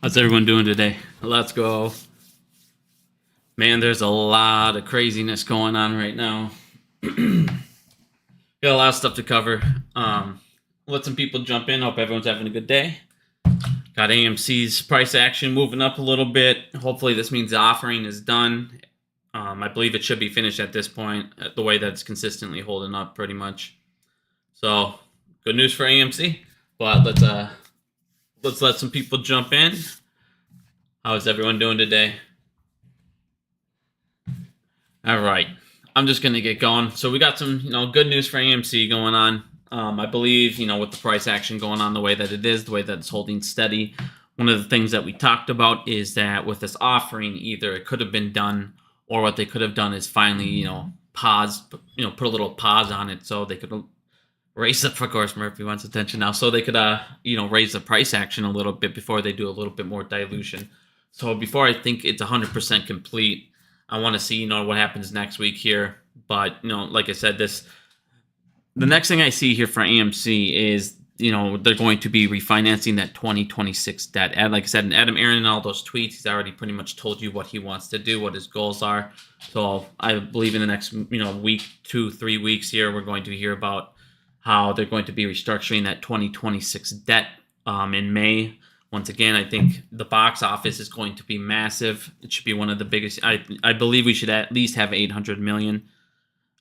How's everyone doing today? Let's go. Man, there's a lot of craziness going on right now. Got a lot of stuff to cover. Let some people jump in. Hope everyone's having a good day. Got AMC's price action moving up a little bit. Hopefully this means the offering is done. I believe it should be finished at this point, the way that it's consistently holding up pretty much. So, good news for AMC. But let's let some people jump in. How is everyone doing today? All right, I'm just gonna get going. So we got some, good news for AMC going on. I believe, with the price action going on the way that it is, the way that it's holding steady. One of the things that we talked about is that with this offering, either it could have been done, or what they could have done is finally, pause, put a little pause on it so they could raise up. Of course, Murphy wants attention now, so they could, raise the price action a little bit before they do a little bit more dilution. So before I think it's 100% complete, I want to see, what happens next week here. But, like I said, the next thing I see here for AMC is, they're going to be refinancing that 2026 debt. And like I said, and Adam Aaron and all those tweets, he's already pretty much told you what he wants to do, what his goals are. So I believe in the next, week, 2-3 weeks here, we're going to hear about how they're going to be restructuring that 2026 debt in May. Once again, I think the box office is going to be massive. It should be one of the biggest. I believe we should at least have 800 million.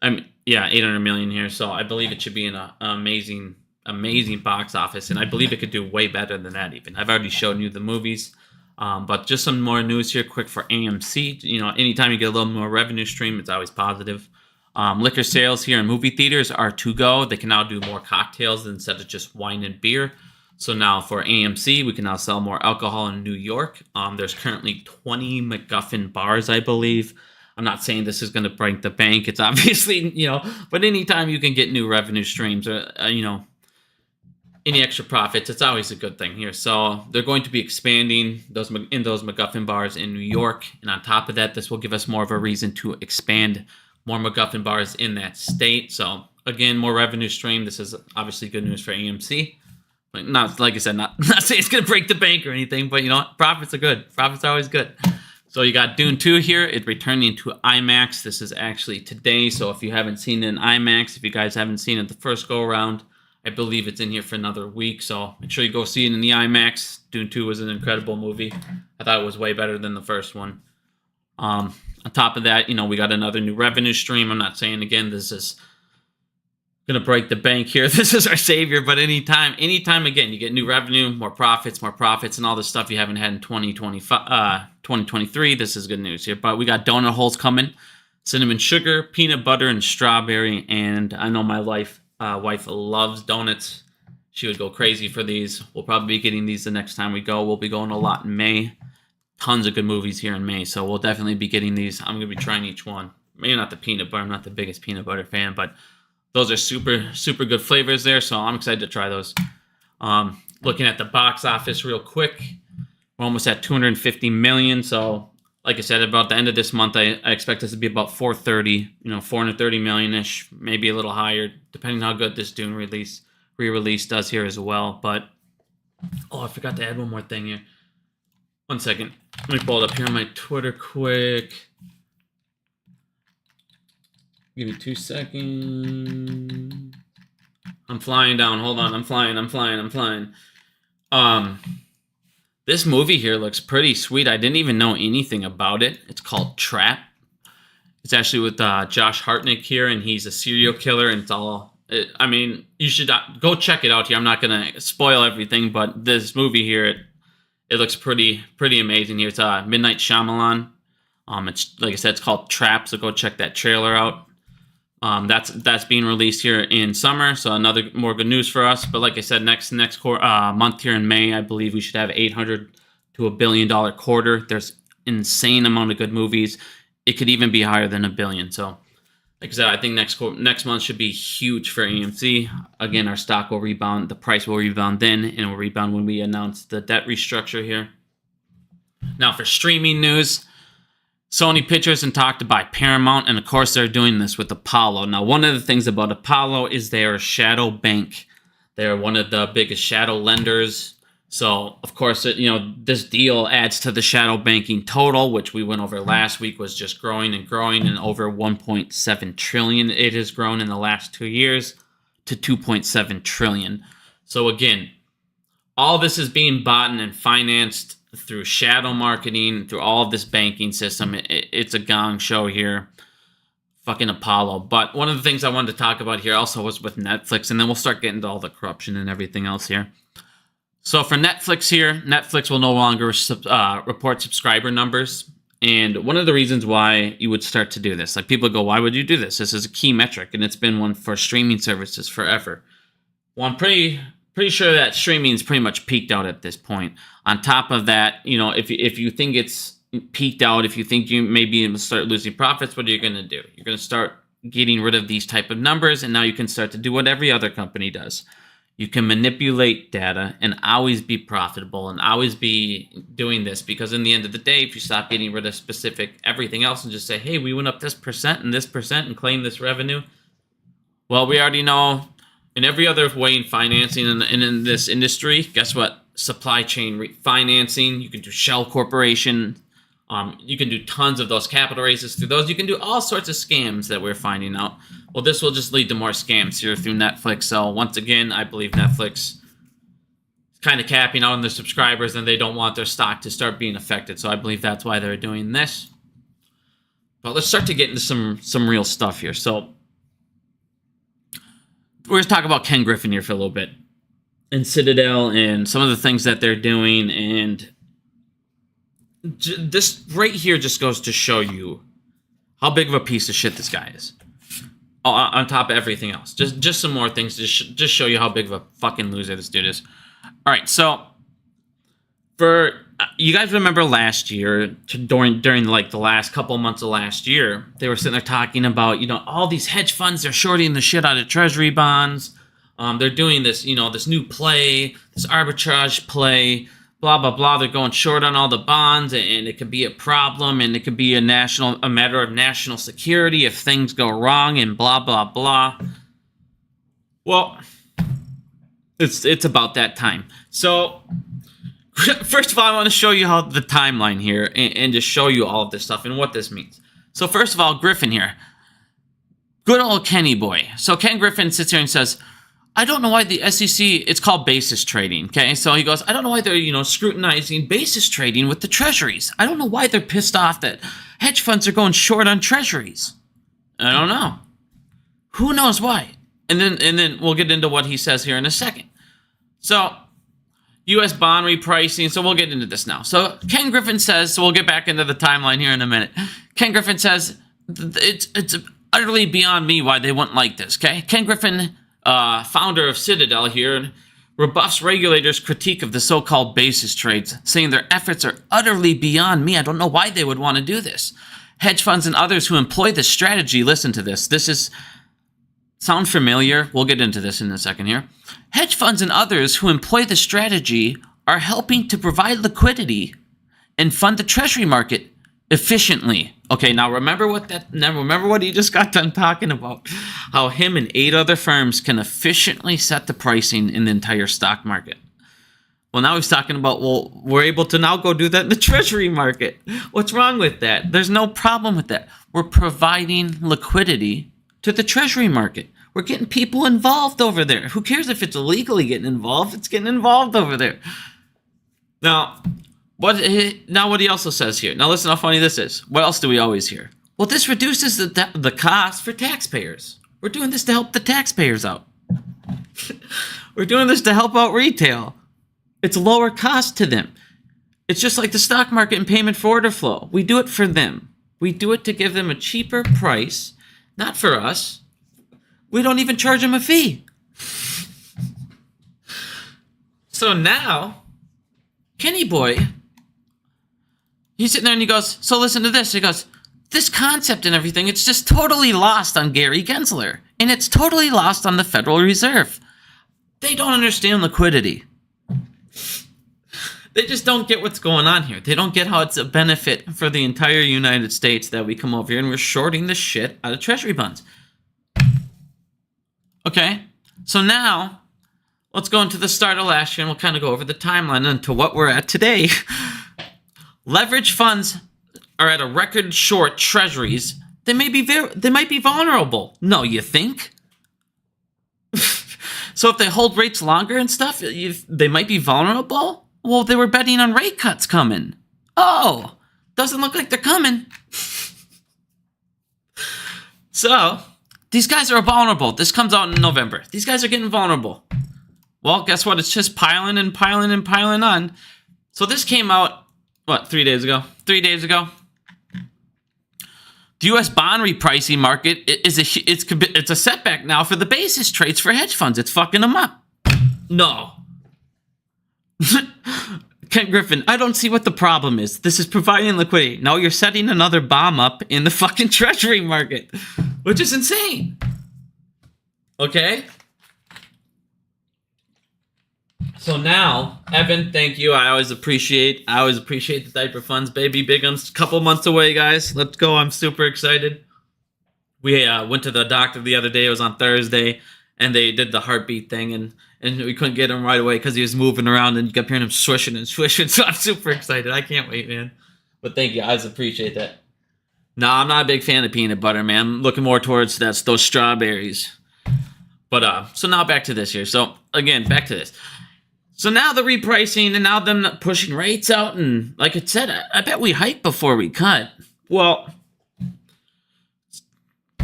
800 million here. So I believe it should be an amazing box office, and I believe it could do way better than that even. I've already shown you the movies, but just some more news here quick for AMC. Anytime you get a little more revenue stream, it's always positive. Liquor sales here in movie theaters are to go. They can now do more cocktails instead of just wine and beer. So now for AMC, we can now sell more alcohol in New York. There's currently 20 MacGuffin bars, I believe. I'm not saying this is going to break the bank. It's obviously, but anytime you can get new revenue streams or, any extra profits, it's always a good thing here. So they're going to be expanding those MacGuffin bars in New York. And on top of that, this will give us more of a reason to expand more MacGuffin bars in that state. So again, more revenue stream. This is obviously good news for AMC. Not, like I said, not saying it's going to break the bank or anything, but profits are good. Profits are always good. So you got Dune 2 here. It's returning to IMAX. This is actually today. So if you haven't seen it in IMAX, if you guys haven't seen it the first go around, I believe it's in here for another week. So make sure you go see it in the IMAX. Dune 2 was an incredible movie. I thought it was way better than the first one. On top of that, we got another new revenue stream. I'm not saying, again, this is gonna break the bank here. This is our savior, but anytime again, you get new revenue, more profits, and all the stuff you haven't had in 2023. This is good news here. But we got donut holes coming, cinnamon sugar, peanut butter, and strawberry. And I know my wife loves donuts. She would go crazy for these. We'll probably be getting these the next time we go. We'll be going a lot in May. Tons of good movies here in May, so we'll definitely be getting these. I'm gonna be trying each one. Maybe not the peanut butter. I'm not the biggest peanut butter fan, but those are super good flavors there, so I'm excited to try those. Looking at the box office real quick, we're almost at 250 million. So, like I said, about the end of this month, I expect this to be about 430 million-ish, maybe a little higher, depending on how good this Dune re-release does here as well. But, I forgot to add one more thing here. One second. Let me pull it up here on my Twitter quick. Give me 2 seconds. I'm flying down. Hold on. I'm flying. This movie here looks pretty sweet. I didn't even know anything about it. It's called Trap. It's actually with Josh Hartnett here, and he's a serial killer, and you should go check it out here. I'm not going to spoil everything, but this movie here, it looks pretty amazing here. It's Midnight Shyamalan. It's, like I said, it's called Trap, so go check that trailer out. That's being released here in summer, so another more good news for us. But like I said, next month here in May, I believe we should have $800 to $1 billion quarter. There's insane amount of good movies. It could even be higher than $1 billion. So, like I said, I think next month should be huge for AMC. Again, our stock will rebound. The price will rebound then, and it will rebound when we announce the debt restructure here. Now for streaming news, Sony Pictures and talked to buy Paramount, and of course they're doing this with Apollo. Now, one of the things about Apollo is they are a shadow bank. They're one of the biggest shadow lenders So, of course, this deal adds to the shadow banking total, which we went over last week, was just growing and growing, and over 1.7 trillion. It has grown in the last 2 years to 2.7 trillion. So again, all this is being bought and financed through shadow marketing, through all of this banking system. It's a gong show here. Fucking Apollo. But one of the things I wanted to talk about here also was with Netflix, and then we'll start getting to all the corruption and everything else here. So for Netflix here, Netflix will no longer report subscriber numbers. And one of the reasons why you would start to do this, like people go, why would you do this? This is a key metric, and it's been one for streaming services forever. Well, I'm pretty sure that streaming's pretty much peaked out at this point. On top of that, if you think it's peaked out, if you think you maybe start losing profits, what are you going to do? You're going to start getting rid of these type of numbers, and now you can start to do what every other company does. You can manipulate data and always be profitable and always be doing this, because in the end of the day, if you stop getting rid of specific everything else and just say, hey, we went up this percent and claim this revenue. Well, we already know in every other way in financing and in this industry, guess what? Supply chain financing, you can do shell corporation. You can do tons of those capital raises through those. You can do all sorts of scams that we're finding out. Well, this will just lead to more scams here through Netflix. So once again, I believe Netflix is kind of capping out on their subscribers, and they don't want their stock to start being affected. So I believe that's why they're doing this. But let's start to get into some real stuff here. So we're going to talk about Ken Griffin here for a little bit, and Citadel, and some of the things that they're doing. And this right here just goes to show you how big of a piece of shit this guy is. On top of everything else, just some more things to just show you how big of a fucking loser this dude is. All right, so for you guys remember last year, during like the last couple months of last year, they were sitting there talking about all these hedge funds, they're shorting the shit out of Treasury bonds. They're doing this this new play, this arbitrage play. Blah, blah, blah. They're going short on all the bonds, and it could be a problem, and it could be a matter of national security if things go wrong, and blah, blah, blah. Well, it's about that time. So, first of all, I want to show you how the timeline here, and just show you all of this stuff and what this means. So, first of all, Griffin here. Good old Kenny boy. So, Ken Griffin sits here and says, I don't know why the SEC, it's called basis trading, okay? So he goes, I don't know why they're, scrutinizing basis trading with the treasuries. I don't know why they're pissed off that hedge funds are going short on treasuries. I don't know. Who knows why? And then we'll get into what he says here in a second. So, U.S. bond repricing, so we'll get into this now. So Ken Griffin says, so we'll get back into the timeline here in a minute. Ken Griffin says, it's utterly beyond me why they wouldn't like this, okay? Ken Griffin, founder of Citadel here, rebuffs regulators' critique of the so-called basis trades, saying their efforts are utterly beyond me. I don't know why they would want to do this. Hedge funds and others who employ this strategy, listen to this. This is sound familiar? We'll get into this in a second here. Hedge funds and others who employ this strategy are helping to provide liquidity and fund the treasury market efficiently. Okay, now remember what he just got done talking about. How him and 8 other firms can efficiently set the pricing in the entire stock market. Well, now he's talking about, we're able to now go do that in the treasury market. What's wrong with that? There's no problem with that. We're providing liquidity to the treasury market. We're getting people involved over there. Who cares if it's illegally getting involved? It's getting involved over there. Now, what he also says here. Now listen how funny this is. What else do we always hear? Well, this reduces the cost for taxpayers. We're doing this to help the taxpayers out. We're doing this to help out retail. It's lower cost to them. It's just like the stock market and payment for order flow. We do it for them. We do it to give them a cheaper price, not for us. We don't even charge them a fee. So now, Kenny boy, he's sitting there and he goes, so listen to this. He goes, this concept and everything, it's just totally lost on Gary Gensler. And it's totally lost on the Federal Reserve. They don't understand liquidity. They just don't get what's going on here. They don't get how it's a benefit for the entire United States that we come over here and we're shorting the shit out of treasury bonds. Okay, so now, let's go into the start of last year and we'll kind of go over the timeline into what we're at today. Leverage funds are at a record short treasuries. They might be vulnerable. No, you think? So if they hold rates longer and stuff, they might be vulnerable? Well, they were betting on rate cuts coming. Oh, doesn't look like they're coming. So, these guys are vulnerable. This comes out in November. These guys are getting vulnerable. Well, guess what? It's just piling and piling and piling on. So this came out, what, 3 days ago? 3 days ago. The U.S. bond repricing market it's a setback now for the basis trades for hedge funds. It's fucking them up. No. Ken Griffin, I don't see what the problem is. This is providing liquidity. No, you're setting another bomb up in the fucking treasury market, which is insane. Okay? So now, Evan, thank you. I always appreciate the diaper funds, baby. Bigum's a couple months away, guys. Let's go. I'm super excited. We went to the doctor the other day. It was on Thursday, and they did the heartbeat thing, and we couldn't get him right away because he was moving around, and you kept hearing him swishing and swishing. So I'm super excited. I can't wait, man. But thank you. I always appreciate that. No, I'm not a big fan of peanut butter, man. I'm looking more towards those strawberries. But so now back to this here. So again, back to this. So now the repricing and now them pushing rates out. And like I said, I bet we hike before we cut. Well,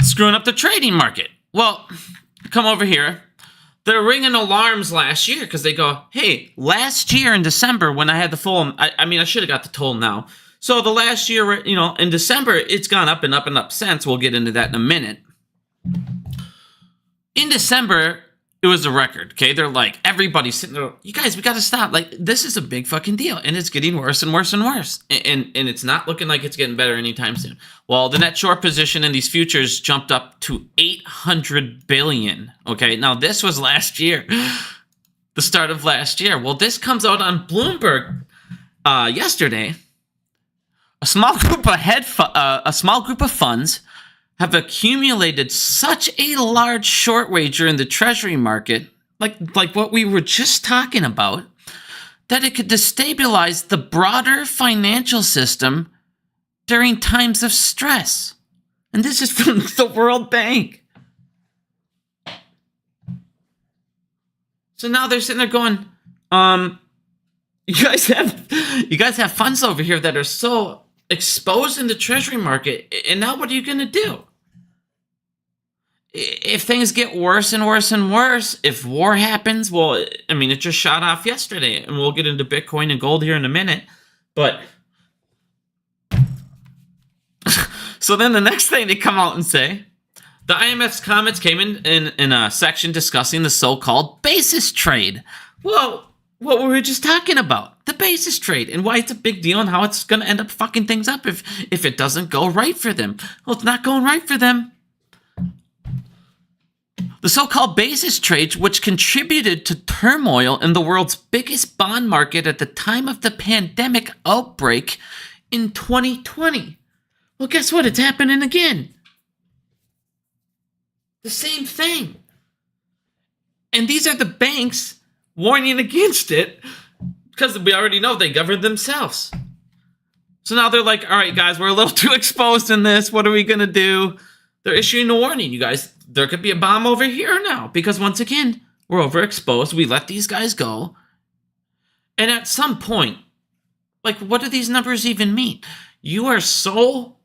screwing up the trading market. Well, come over here. They're ringing alarms last year because they go, hey, last year in December when I had the full, I should have got the total now. So the last year, in December, it's gone up and up and up since. We'll get into that in a minute. In December, it was a record, okay? They're like, everybody's sitting there, you guys, we got to stop. Like, this is a big fucking deal, and it's getting worse and worse and worse. And it's not looking like it's getting better anytime soon. Well, the net short position in these futures jumped up to 800 billion, okay? Now, this was last year, the start of last year. Well, this comes out on Bloomberg yesterday. A small group of funds have accumulated such a large short wager in the treasury market, like what we were just talking about, that it could destabilize the broader financial system during times of stress. And this is from the World Bank. So now they're sitting there going, you guys have funds over here that are so exposed in the treasury market, and now what are you going to do? If things get worse and worse and worse, if war happens, well, it just shot off yesterday, and we'll get into Bitcoin and gold here in a minute, but so then the next thing they come out and say, the IMF's comments came in a section discussing the so-called basis trade. Well, what we were just talking about, the basis trade, and why it's a big deal and how it's going to end up fucking things up if it doesn't go right for them. Well, it's not going right for them. The so-called basis trades, which contributed to turmoil in the world's biggest bond market at the time of the pandemic outbreak in 2020. Well, guess what? It's happening again. The same thing. And these are the banks warning against it because we already know they govern themselves. So now they're like, all right, guys, we're a little too exposed in this. What are we going to do? They're issuing a warning, you guys. There could be a bomb over here now because, once again, we're overexposed. We let these guys go. And at some point, what do these numbers even mean? You are so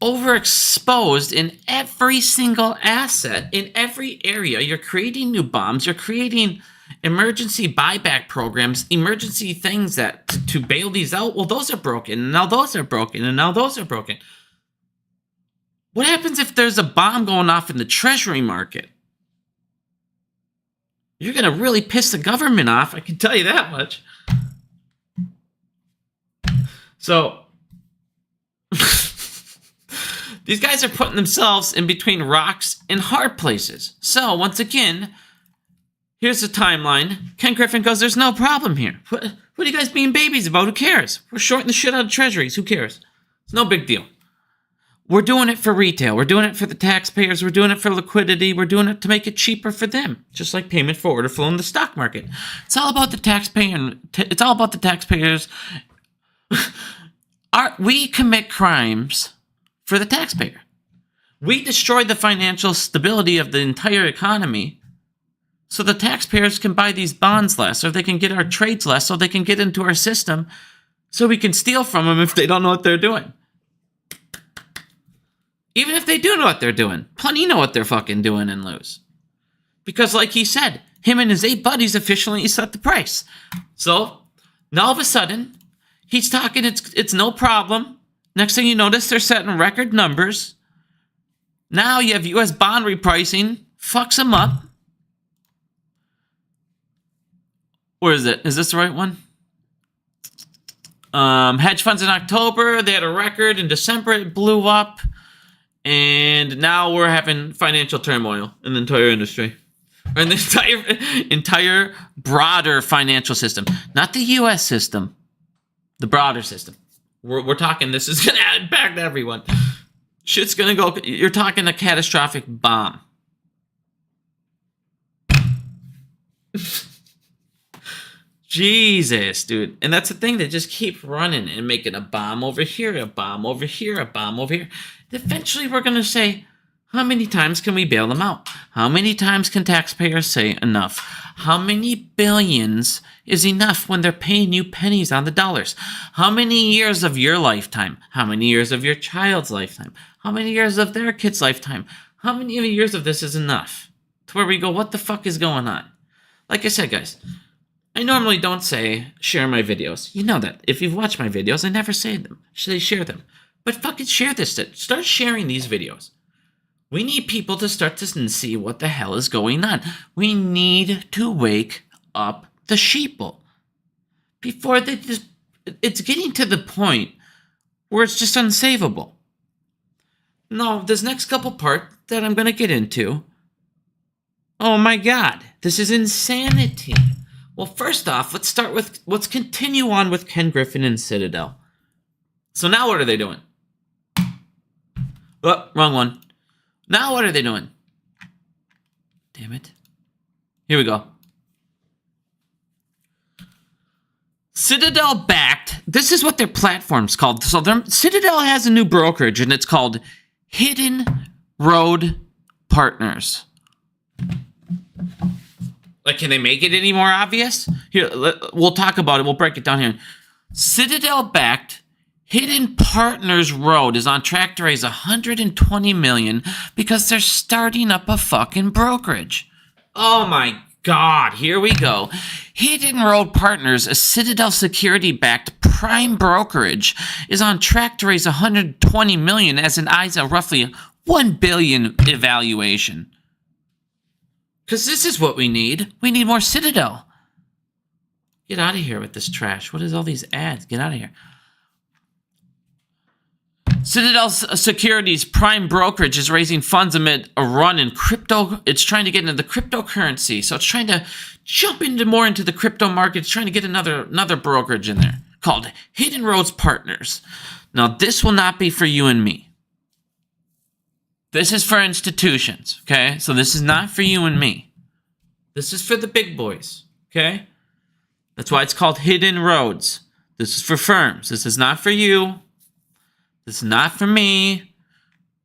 overexposed in every single asset, in every area. You're creating new bombs. You're creating emergency buyback programs, emergency things that to bail these out. Well, those are broken. And now those are broken. And now those are broken. What happens if there's a bomb going off in the treasury market? You're going to really piss the government off. I can tell you that much. So these guys are putting themselves in between rocks and hard places. So once again, here's the timeline. Ken Griffin goes, there's no problem here. What are you guys being babies about? Who cares? We're shorting the shit out of treasuries. Who cares? It's no big deal. We're doing it for retail. We're doing it for the taxpayers. We're doing it for liquidity. We're doing it to make it cheaper for them, just like payment for order flow in the stock market. It's all about the taxpayer. It's all about the taxpayers. We commit crimes for the taxpayer. We destroy the financial stability of the entire economy so the taxpayers can buy these bonds less, or they can get our trades less, so they can get into our system, so we can steal from them if they don't know what they're doing. Even if they do know what they're doing, plenty know what they're fucking doing and lose. Because like he said, him and his 8 buddies officially set the price. So now all of a sudden, he's talking, it's no problem. Next thing you notice, they're setting record numbers. Now you have U.S. bond repricing, fucks them up. Where is it? Is this the right one? Hedge funds in October, they had a record. In December, it blew up. And now we're having financial turmoil in the entire industry. Or in the entire broader financial system. Not the U.S. system. The broader system. We're talking, this is going to impact everyone. Shit's going to go, you're talking a catastrophic bomb. Jesus, dude. And that's the thing. They just keep running and making a bomb over here, a bomb over here, a bomb over here. Eventually, we're going to say, how many times can we bail them out? How many times can taxpayers say enough? How many billions is enough when they're paying you pennies on the dollars? How many years of your lifetime? How many years of your child's lifetime? How many years of their kid's lifetime? How many years of this is enough? To where we go, what the fuck is going on? Like I said, guys, I normally don't say share my videos. You know that. If you've watched my videos, I never say them. I share them. But fucking share this shit. Start sharing these videos. We need people to start to see what the hell is going on. We need to wake up the sheeple. Before they just... It's getting to the point where it's just unsavable. Now, this next couple part that I'm going to get into... Oh my God. This is insanity. Well, first off, let's continue on with Ken Griffin and Citadel. So now what are they doing? Oh, wrong one. Now what are they doing? Damn it. Here we go. Citadel backed. This is what their platform's called. So Citadel has a new brokerage, and it's called Hidden Road Partners. Like, can they make it any more obvious? Here, we'll talk about it. We'll break it down here. Citadel-backed Hidden Partners Road is on track to raise $120 million because they're starting up a fucking brokerage. Oh my God, here we go. Hidden Road Partners, a Citadel security-backed prime brokerage, is on track to raise $120 million as an eyes a roughly $1 billion evaluation. Because this is what we need. We need more Citadel. Get out of here with this trash. What is all these ads? Get out of here. Citadel Securities Prime Brokerage is raising funds amid a run in crypto. It's trying to get into the cryptocurrency. So it's trying to jump more into the crypto market. It's trying to get another brokerage in there called Hidden Roads Partners. Now, this will not be for you and me. This is for institutions, okay? So this is not for you and me. This is for the big boys, okay? That's why it's called Hidden Roads. This is for firms. This is not for you. This is not for me.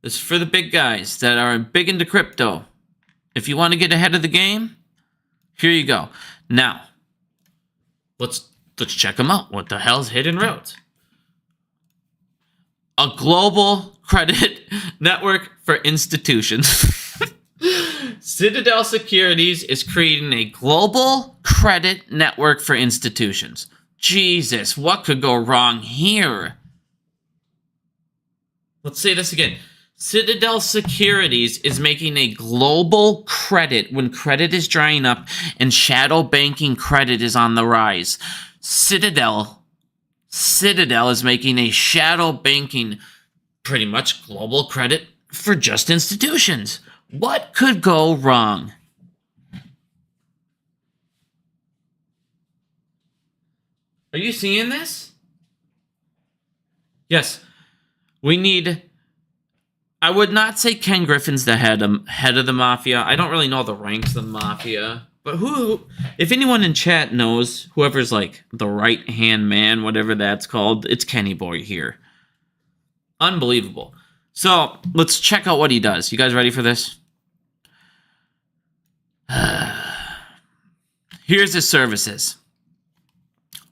This is for the big guys that are big into crypto. If you want to get ahead of the game, here you go. Now, let's check them out. What the hell is Hidden Roads? A global credit network for institutions. Citadel Securities is creating a global credit network for institutions. Jesus, what could go wrong here? Let's say this again. Citadel Securities is making a global credit when credit is drying up and shadow banking credit is on the rise. Citadel is making a shadow banking, pretty much global credit for just institutions. What could go wrong? Are you seeing this? Yes. We need I would not say Ken Griffin's the head of the mafia. I don't really know the ranks of the mafia. But who, if anyone in chat knows, whoever's like the right-hand man, whatever that's called, it's Kenny Boy here. Unbelievable. So let's check out what he does. You guys ready for this? Here's his services.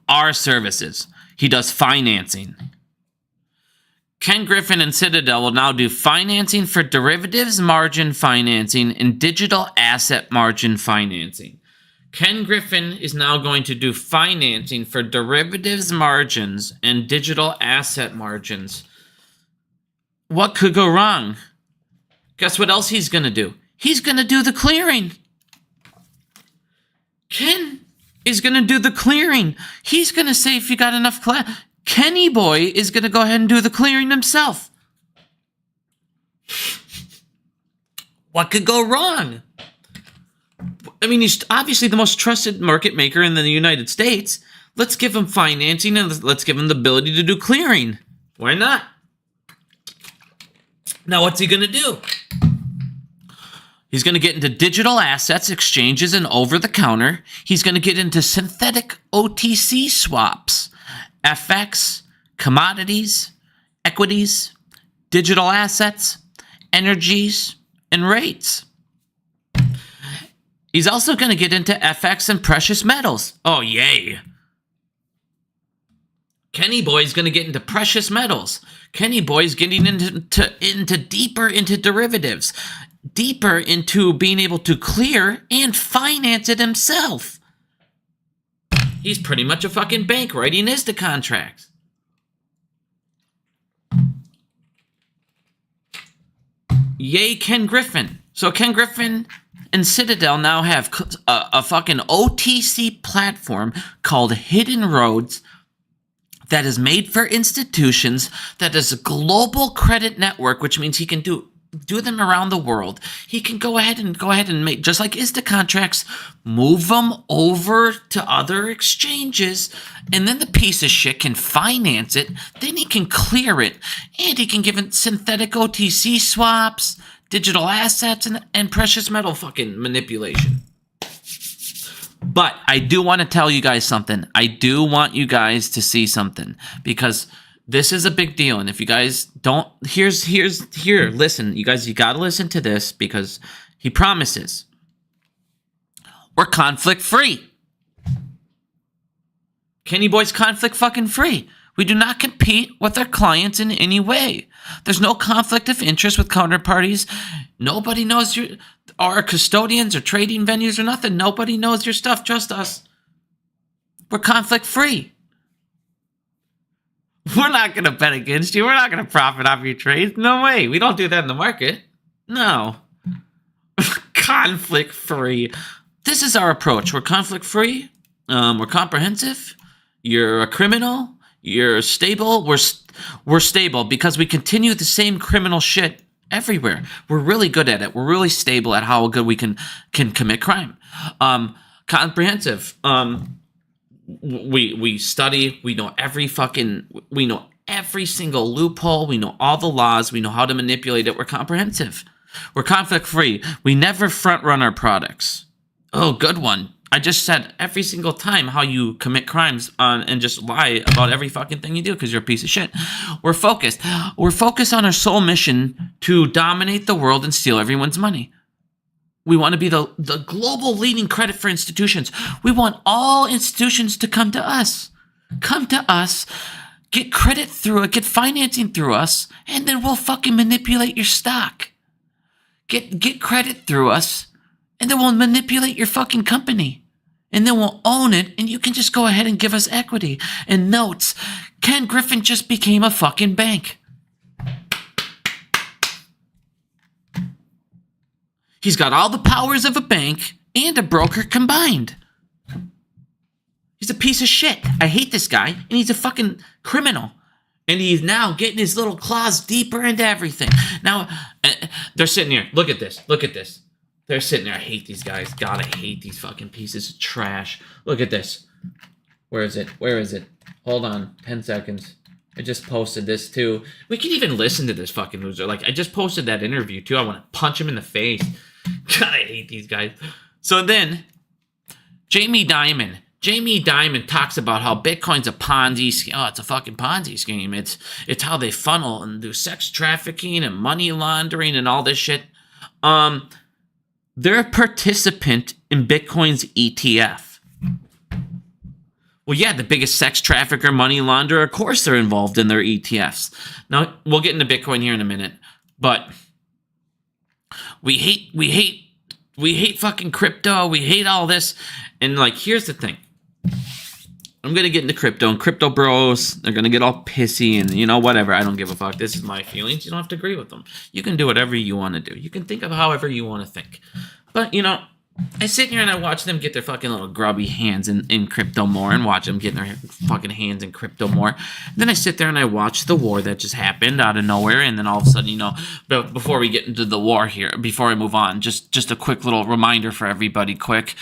Our services. He does financing. Ken Griffin and Citadel will now do financing for derivatives margin financing and digital asset margin financing. Ken Griffin is now going to do financing for derivatives margins and digital asset margins. What could go wrong? Guess what else he's going to do? He's going to do the clearing. Ken is going to do the clearing. He's going to say if you got enough Kenny Boy is going to go ahead and do the clearing himself. What could go wrong? I mean, he's obviously the most trusted market maker in the United States. Let's give him financing and let's give him the ability to do clearing. Why not? Now, what's he going to do? He's going to get into digital assets, exchanges, and over-the-counter. He's going to get into synthetic OTC swaps, FX, commodities, equities, digital assets, energies, and rates. He's also going to get into FX and precious metals. Oh, yay. Kenny Boy's going to get into precious metals. Kenny Boy's getting into deeper into derivatives, deeper into being able to clear and finance it himself. He's pretty much a fucking bank writing ISDA contracts. Yay, Ken Griffin. So Ken Griffin and Citadel now have a fucking OTC platform called Hidden Roads that is made for institutions, that is a global credit network, which means he can do them around the world. He can go ahead and make, just like ISDA contracts, move them over to other exchanges, and then the piece of shit can finance it, then he can clear it, and he can give it synthetic OTC swaps, digital assets, and precious metal fucking manipulation. But I do want to tell you guys something. I do want you guys to see something, because this is a big deal. And if you guys don't, here, listen, you guys, you got to listen to this, because he promises we're conflict free. Kenny Boy's conflict fucking free. We do not compete with our clients in any way. There's no conflict of interest with counterparties. Nobody knows our custodians or trading venues or nothing. Nobody knows your stuff, just us. We're conflict free. We're not going to bet against you. We're not going to profit off your trades. No way. We don't do that in the market. No. Conflict free. This is our approach. We're conflict free. We're comprehensive. You're a criminal. You're stable. We're stable because we continue the same criminal shit everywhere. We're really good at it. We're really stable at how good we can commit crime. Comprehensive. We study. We know every single loophole. We know all the laws. We know how to manipulate it. We're comprehensive. We're conflict free. We never front run our products. Oh, good one. I just said every single time how you commit crimes and just lie about every fucking thing you do because you're a piece of shit. We're focused. We're focused on our sole mission to dominate the world and steal everyone's money. We want to be the global leading credit for institutions. We want all institutions to come to us. Come to us, get credit through it, get financing through us, and then we'll fucking manipulate your stock. Get credit through us, and then we'll manipulate your fucking company. And then we'll own it, and you can just go ahead and give us equity and notes. Ken Griffin just became a fucking bank. He's got all the powers of a bank and a broker combined. He's a piece of shit. I hate this guy, and he's a fucking criminal. And he's now getting his little claws deeper into everything. Now, they're sitting here. Look at this. Look at this. They're sitting there. I hate these guys. God, I hate these fucking pieces of trash. Look at this. Where is it? Where is it? Hold on. 10 seconds. I just posted this too. We can even listen to this fucking loser. Like, I just posted that interview too. I want to punch him in the face. God, I hate these guys. So then, Jamie Dimon talks about how Bitcoin's a Ponzi scheme. Oh, it's a fucking Ponzi scheme. It's how they funnel and do sex trafficking and money laundering and all this shit. They're a participant in Bitcoin's ETF. Well, yeah, the biggest sex trafficker, money launderer, of course they're involved in their ETFs. Now, we'll get into Bitcoin here in a minute, but we hate fucking crypto. We hate all this. And like, here's the thing. I'm going to get into crypto, and crypto bros, they're going to get all pissy and, you know, whatever. I don't give a fuck. This is my feelings. You don't have to agree with them. You can do whatever you want to do. You can think of however you want to think. But, you know, I sit here and I watch them get their fucking little grubby hands in crypto more, and watch them get their fucking hands in crypto more. And then I sit there and I watch the war that just happened out of nowhere, and then all of a sudden, you know, before we get into the war here, before I move on, just a quick little reminder for everybody, quick.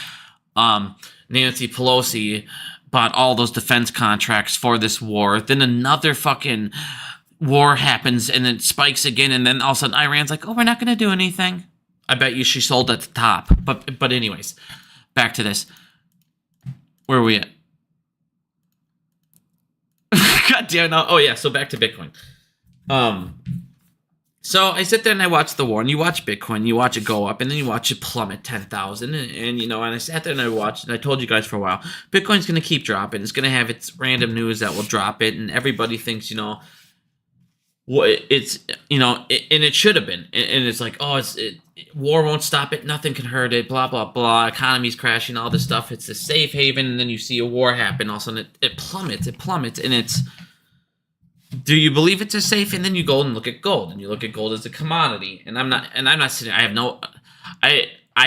Nancy Pelosi bought all those defense contracts for this war. Then another fucking war happens, and it spikes again, and then all of a sudden Iran's like, oh, we're not going to do anything. I bet you she sold at the top. But anyways, back to this. Where are we at? God damn. No. Oh, yeah. So back to Bitcoin. So I sit there and I watch the war, and you watch Bitcoin, you watch it go up, and then you watch it plummet 10,000. And you know, and I sat there and I watched, and I told you guys for a while, Bitcoin's going to keep dropping. It's going to have its random news that will drop it. And everybody thinks, you know, it's, you know, and it should have been. And it's like, oh, war won't stop it. Nothing can hurt it. Blah, blah, blah. Economy's crashing, all this stuff. It's a safe haven. And then you see a war happen. All of a sudden it plummets. And it's, do you believe it's a safe? And then you go and look at gold, and you look at gold as a commodity. And I'm not sitting, I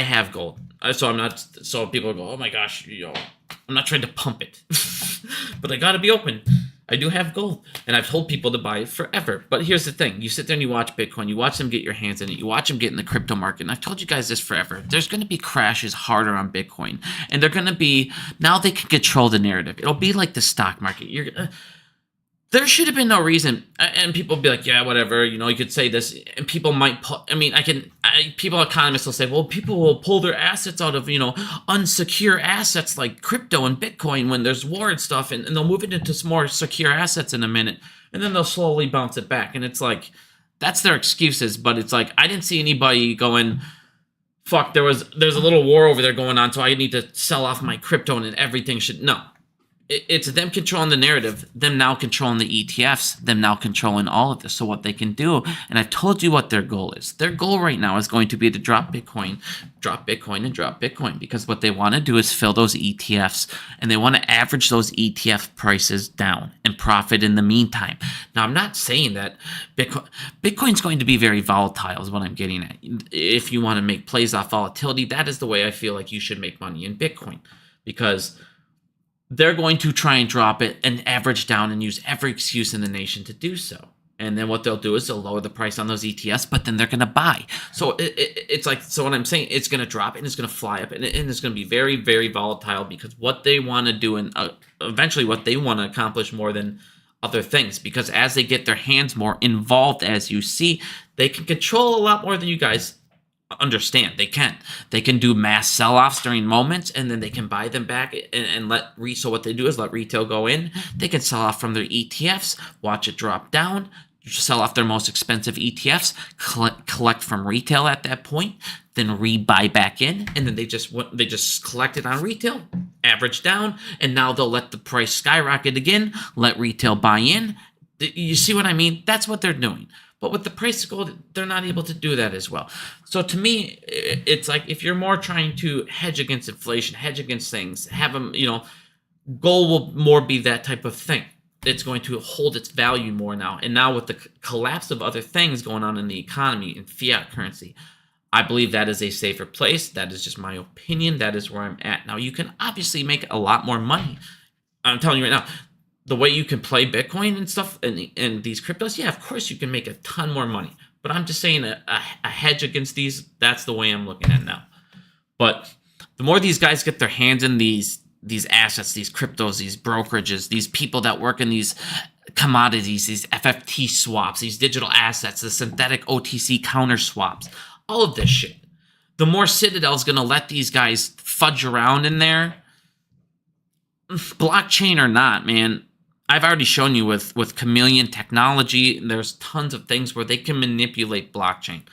have gold. So people go, oh my gosh, you know, I'm not trying to pump it, but I got to be open. I do have gold, and I've told people to buy it forever. But here's the thing. You sit there and you watch Bitcoin. You watch them get your hands in it. You watch them get in the crypto market. And I've told you guys this forever. There's going to be crashes harder on Bitcoin. And they're going to be, now they can control the narrative. It'll be like the stock market. There should have been no reason. And people will be like, yeah, whatever. You know, you could say this. And people might, people, economists will say, well, people will pull their assets out of, you know, unsecure assets like crypto and Bitcoin when there's war and stuff. And they'll move it into some more secure assets in a minute. And then they'll slowly bounce it back. And it's like, that's their excuses. But it's like, I didn't see anybody going, fuck, there's a little war over there going on, so I need to sell off my crypto and everything should, no. It's them controlling the narrative, them now controlling the ETFs, them now controlling all of this. So what they can do, and I've told you what their goal is. Their goal right now is going to be to drop Bitcoin, because what they want to do is fill those ETFs, and they want to average those ETF prices down and profit in the meantime. Now, I'm not saying that Bitcoin's going to be very volatile is what I'm getting at. If you want to make plays off volatility, that is the way I feel like you should make money in Bitcoin, because they're going to try and drop it and average down and use every excuse in the nation to do so. And then what they'll do is they'll lower the price on those ETFs, but then they're going to buy. So it's like, so what I'm saying, it's going to drop and it's going to fly up, and it's going to be very, very volatile, because what they want to do, and eventually what they want to accomplish more than other things, because as they get their hands more involved, as you see, they can control a lot more than you guys understand. They can do mass sell-offs during moments, and then they can buy them back and so what they do is let retail go in. They can sell off from their ETFs, watch it drop down, sell off their most expensive ETFs, collect from retail at that point, then re-buy back in, and then they just collect it on retail, average down, and now they'll let the price skyrocket again, let retail buy in. You see what I mean? That's what they're doing. But with the price of gold, they're not able to do that as well. So to me, it's like, if you're more trying to hedge against inflation, hedge against things, have them, you know, gold will more be that type of thing. It's going to hold its value more now. And now with the collapse of other things going on in the economy and fiat currency, I believe that is a safer place. That is just my opinion. That is where I'm at. Now, you can obviously make a lot more money. I'm telling you right now, the way you can play Bitcoin and stuff and these cryptos, yeah, of course you can make a ton more money. But I'm just saying a hedge against these, that's the way I'm looking at now. But the more these guys get their hands in these assets, these cryptos, these brokerages, these people that work in these commodities, these FFT swaps, these digital assets, the synthetic OTC counter swaps, all of this shit. The more Citadel's going to let these guys fudge around in there, blockchain or not, man, I've already shown you with Chameleon technology, there's tons of things where they can manipulate blockchain.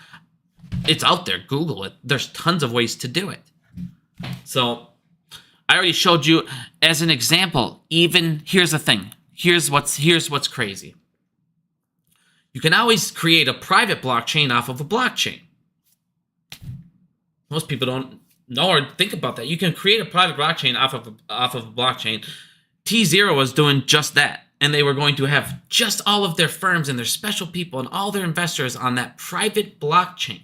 It's out there. Google it. There's tons of ways to do it. So I already showed you as an example. Even here's the thing. Here's what's crazy. You can always create a private blockchain off of a blockchain. Most people don't know or think about that. You can create a private blockchain off of a blockchain. T0 was doing just that. And they were going to have just all of their firms and their special people and all their investors on that private blockchain.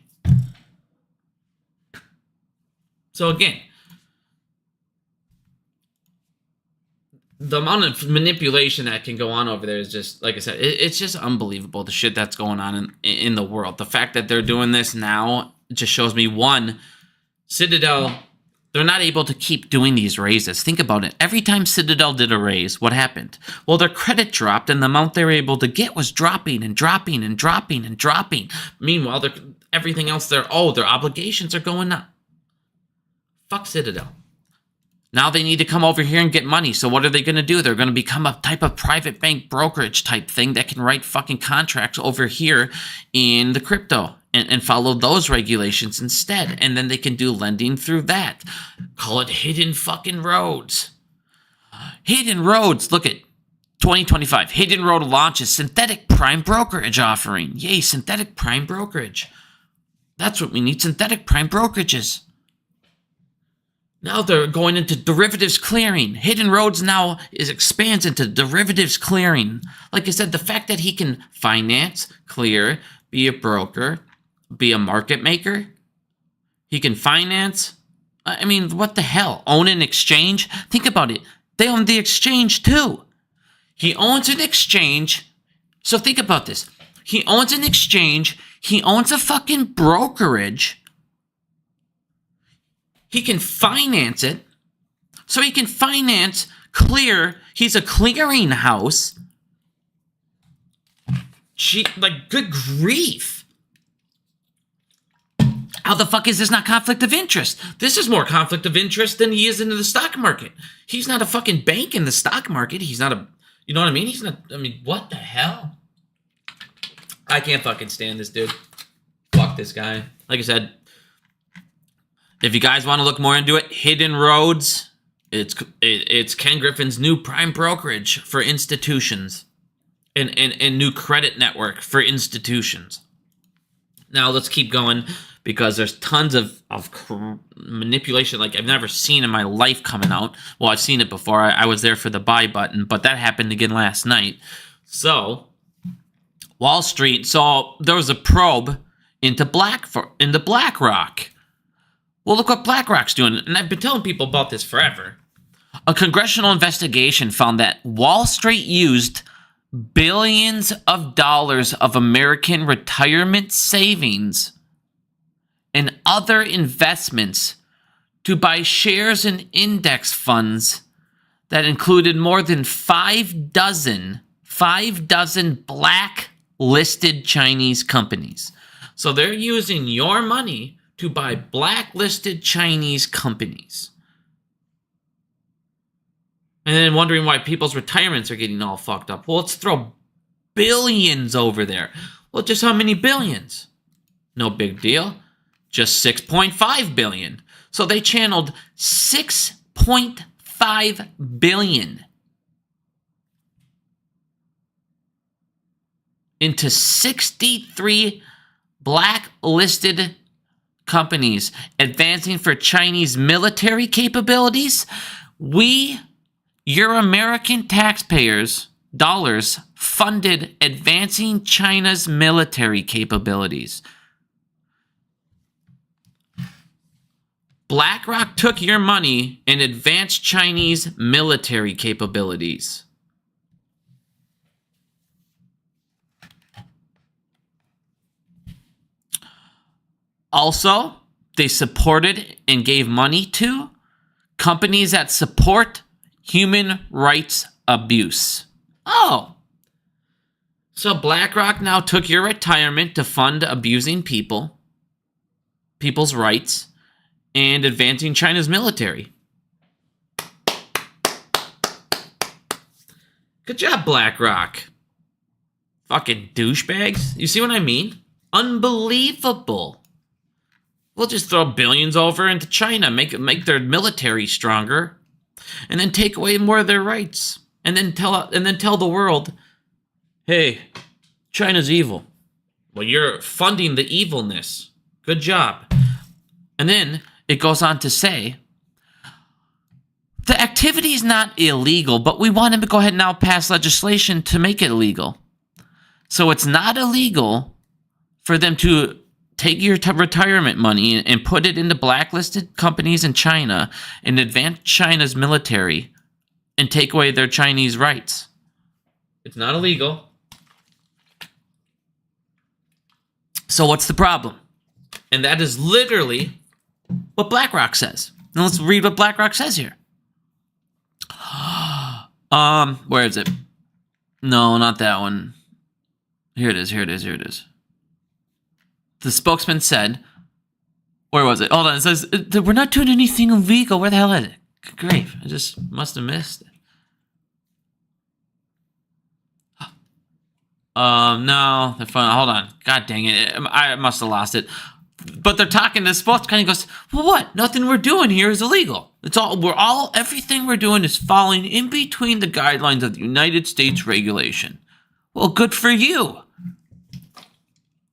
So again, the amount of manipulation that can go on over there is just, like I said, it's just unbelievable, the shit that's going on in the world. The fact that they're doing this now just shows me, one, Citadel, they're not able to keep doing these raises. Think about it. Every time Citadel did a raise, what happened? Well, their credit dropped, and the amount they were able to get was dropping and dropping and dropping and dropping. Meanwhile, everything else, their obligations are going up. Fuck Citadel. Now they need to come over here and get money. So what are they going to do? They're going to become a type of private bank brokerage type thing that can write fucking contracts over here in the crypto and follow those regulations instead. And then they can do lending through that. Call it hidden fucking roads. Hidden roads. Look at 2025. Hidden Road launches synthetic prime brokerage offering. Yay, synthetic prime brokerage. That's what we need. Synthetic prime brokerages. Now they're going into derivatives clearing. Hidden Roads now expands into derivatives clearing. Like I said, the fact that he can finance, clear, be a broker, be a market maker. He can finance. I mean, what the hell? Own an exchange? Think about it. They own the exchange too. He owns an exchange. So think about this. He owns an exchange. He owns a fucking brokerage. He can finance it. So he can finance, clear. He's a clearing house. Like, good grief. How the fuck is this not conflict of interest? This is more conflict of interest than he is into the stock market. He's not a fucking bank in the stock market. He's not a, you know what I mean? He's not, I mean, what the hell? I can't fucking stand this dude. Fuck this guy. Like I said, if you guys want to look more into it, Hidden Roads, it's Ken Griffin's new prime brokerage for institutions and new credit network for institutions. Now let's keep going because there's tons of manipulation like I've never seen in my life coming out. Well, I've seen it before. I was there for the buy button, but that happened again last night. So Wall Street, so there was a probe into BlackRock. Well, look what BlackRock's doing. And I've been telling people about this forever. A congressional investigation found that Wall Street used billions of dollars of American retirement savings and other investments to buy shares in index funds that included more than 5 dozen blacklisted Chinese companies. So they're using your money to buy blacklisted Chinese companies. And then wondering why people's retirements are getting all fucked up. Well, let's throw billions over there. Well, just how many billions? No big deal. Just 6.5 billion. So they channeled 6.5 billion into 63 blacklisted companies advancing for Chinese military capabilities. Your American taxpayers' dollars funded advancing China's military capabilities. BlackRock took your money and advanced Chinese military capabilities. Also, they supported and gave money to companies that support human rights abuse. Oh, So BlackRock now took your retirement to fund abusing people's rights, and advancing China's military. Good job, BlackRock. Fucking douchebags. You see what I mean? Unbelievable. We'll just throw billions over into China, make their military stronger, and then take away more of their rights, and then tell the world, hey, China's evil. Well, you're funding the evilness. Good job. And then it goes on to say, the activity is not illegal, but we want to go ahead and now pass legislation to make it illegal. So it's not illegal for them to take your retirement money and put it into blacklisted companies in China and advance China's military and take away their Chinese rights. It's not illegal. So what's the problem? And that is literally what BlackRock says. Now let's read what BlackRock says here. Where is it? No, not that one. Here it is. The spokesman said, where was it? Hold on, it says, we're not doing anything illegal. Where the hell is it? Good grief, I just must have missed it. No, they're fine. Hold on. God dang it. I must have lost it. But they're talking to the spokesman, and he goes, well, what? Nothing we're doing here is illegal. Everything we're doing is falling in between the guidelines of the United States regulation. Well, good for you.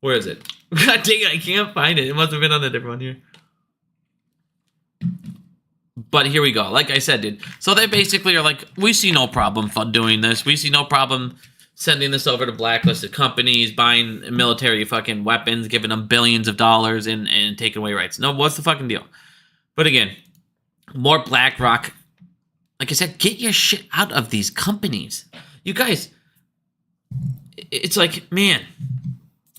Where is it? God dang it, I can't find it. It must have been on a different one here. But here we go. Like I said, dude. So they basically are like, we see no problem doing this. We see no problem sending this over to blacklisted companies, buying military fucking weapons, giving them billions of dollars and taking away rights. No, what's the fucking deal? But again, more BlackRock. Like I said, get your shit out of these companies. You guys, it's like, man,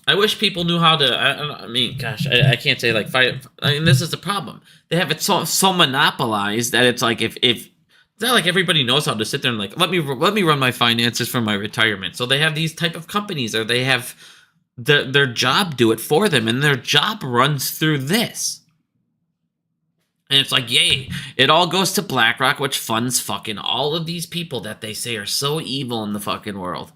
I wish people knew how to, I mean, gosh, I can't say like fight. I mean, this is the problem. They have it so monopolized that it's like if it's not like everybody knows how to sit there and like, let me run my finances for my retirement. So they have these type of companies, or they have their job do it for them, and their job runs through this. And it's like, yay, it all goes to BlackRock, which funds fucking all of these people that they say are so evil in the fucking world.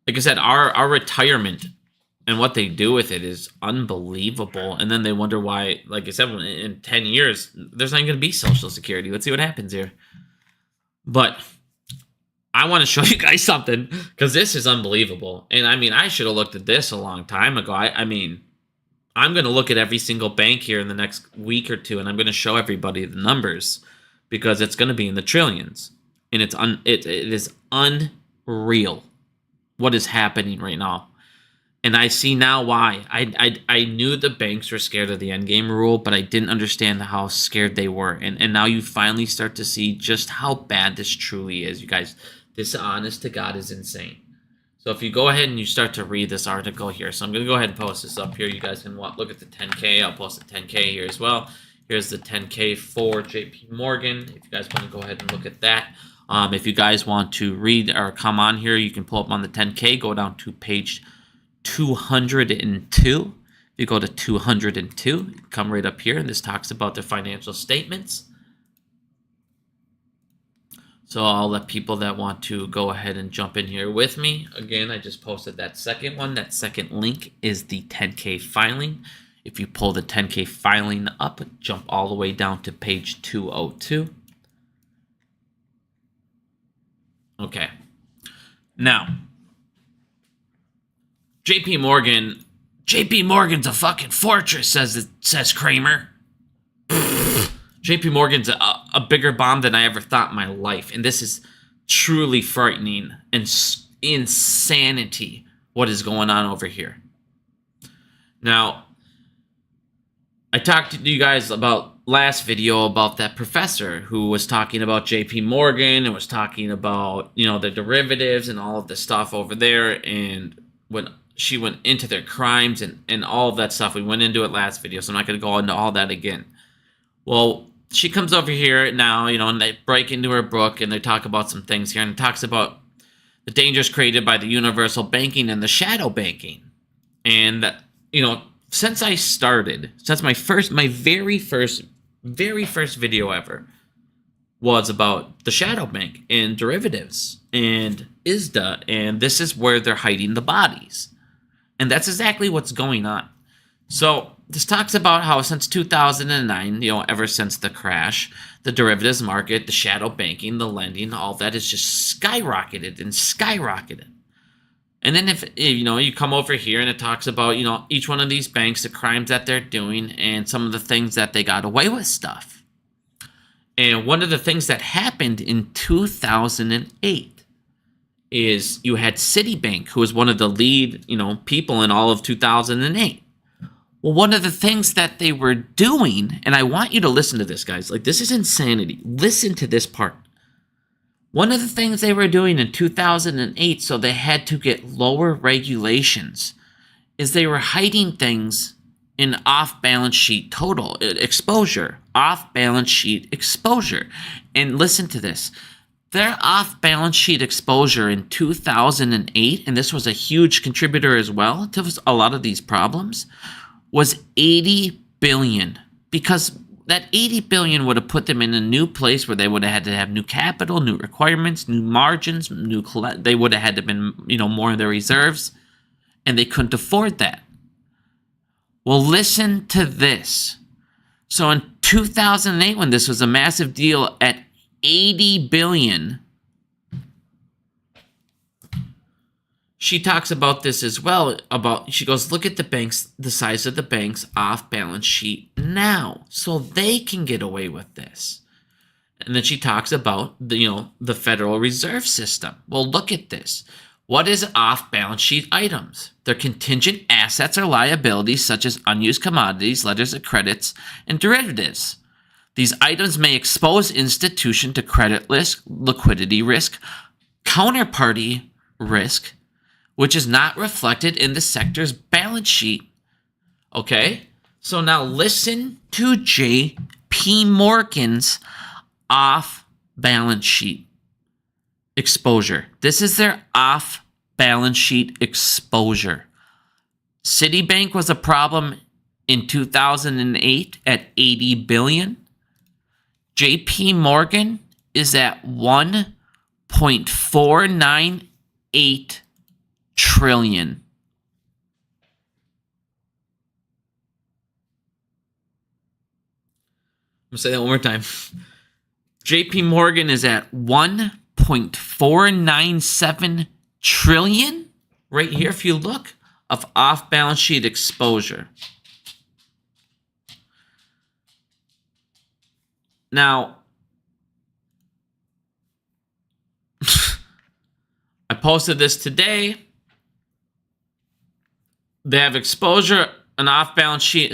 Like I said, our retirement and what they do with it is unbelievable. And then they wonder why, like I said, in 10 years, there's not going to be Social Security. Let's see what happens here. But I want to show you guys something, because this is unbelievable. And I mean, I should have looked at this a long time ago. I mean, I'm going to look at every single bank here in the next week or two, and I'm going to show everybody the numbers, because it's going to be in the trillions. And it is unreal what is happening right now. And I see now why. I knew the banks were scared of the endgame rule, but I didn't understand how scared they were. And now you finally start to see just how bad this truly is. You guys, this honest to God is insane. So if you go ahead and you start to read this article here. So I'm going to go ahead and post this up here. You guys can look at the 10K. I'll post the 10K here as well. Here's the 10K for JP Morgan. If you guys want to go ahead and look at that. If you guys want to read or come on here, you can pull up on the 10K. Go down to page 202. If you go to 202, you come right up here, and this talks about their financial statements. So I'll let people that want to go ahead and jump in here with me. Again, I just posted that second one. That second link is the 10K filing. If you pull the 10K filing up, jump all the way down to page 202. Okay. Now, JP Morgan's a fucking fortress, says Kramer. JP Morgan's a bigger bomb than I ever thought in my life. And this is truly frightening and insanity what is going on over here. Now, I talked to you guys about last video about that professor who was talking about JP Morgan and was talking about, you know, the derivatives and all of the stuff over there. And when she went into their crimes and all of that stuff, we went into it last video, so I'm not going to go into all that again. Well, she comes over here now, you know, and they break into her book and they talk about some things here, and it talks about the dangers created by the universal banking and the shadow banking. And, since my very first video ever was about the shadow bank and derivatives and ISDA, and this is where they're hiding the bodies. And that's exactly what's going on. So this talks about how since 2009, ever since the crash, the derivatives market, the shadow banking, the lending, all that is just skyrocketed and skyrocketed. And then if you come over here and it talks about, each one of these banks, the crimes that they're doing and some of the things that they got away with stuff. And one of the things that happened in 2008 is you had Citibank, who was one of the lead, people in all of 2008. Well, one of the things that they were doing, and I want you to listen to this, guys. Like, this is insanity. Listen to this part. One of the things they were doing in 2008, so they had to get lower regulations, is they were hiding things in off-balance sheet total exposure. Off-balance sheet exposure. And listen to this. Their off-balance sheet exposure in 2008, and this was a huge contributor as well to a lot of these problems, was $80 billion, because that $80 billion would have put them in a new place where they would have had to have new capital, new requirements, new margins, they would have had to have been, more in their reserves, and they couldn't afford that. Well, listen to this. So in 2008, when this was a massive deal at $80 billion, she talks about this as well. She goes, look at the banks, the size of the banks off balance sheet now, so they can get away with this. And then she talks about the Federal Reserve System. Well, look at this. What is off balance sheet items? They're contingent assets or liabilities such as unused commodities, letters of credits, and derivatives. These items may expose institution to credit risk, liquidity risk, counterparty risk, which is not reflected in the sector's balance sheet. Okay? So now listen to J.P. Morgan's off-balance sheet exposure. This is their off-balance sheet exposure. Citibank was a problem in 2008 at $80 billion. J.P. Morgan is at $1.498 trillion. I'm going to say that one more time. JP Morgan is at 1.497 trillion right here, if you look, of off-balance sheet exposure. Now, I posted this today. They have exposure, an off-balance sheet.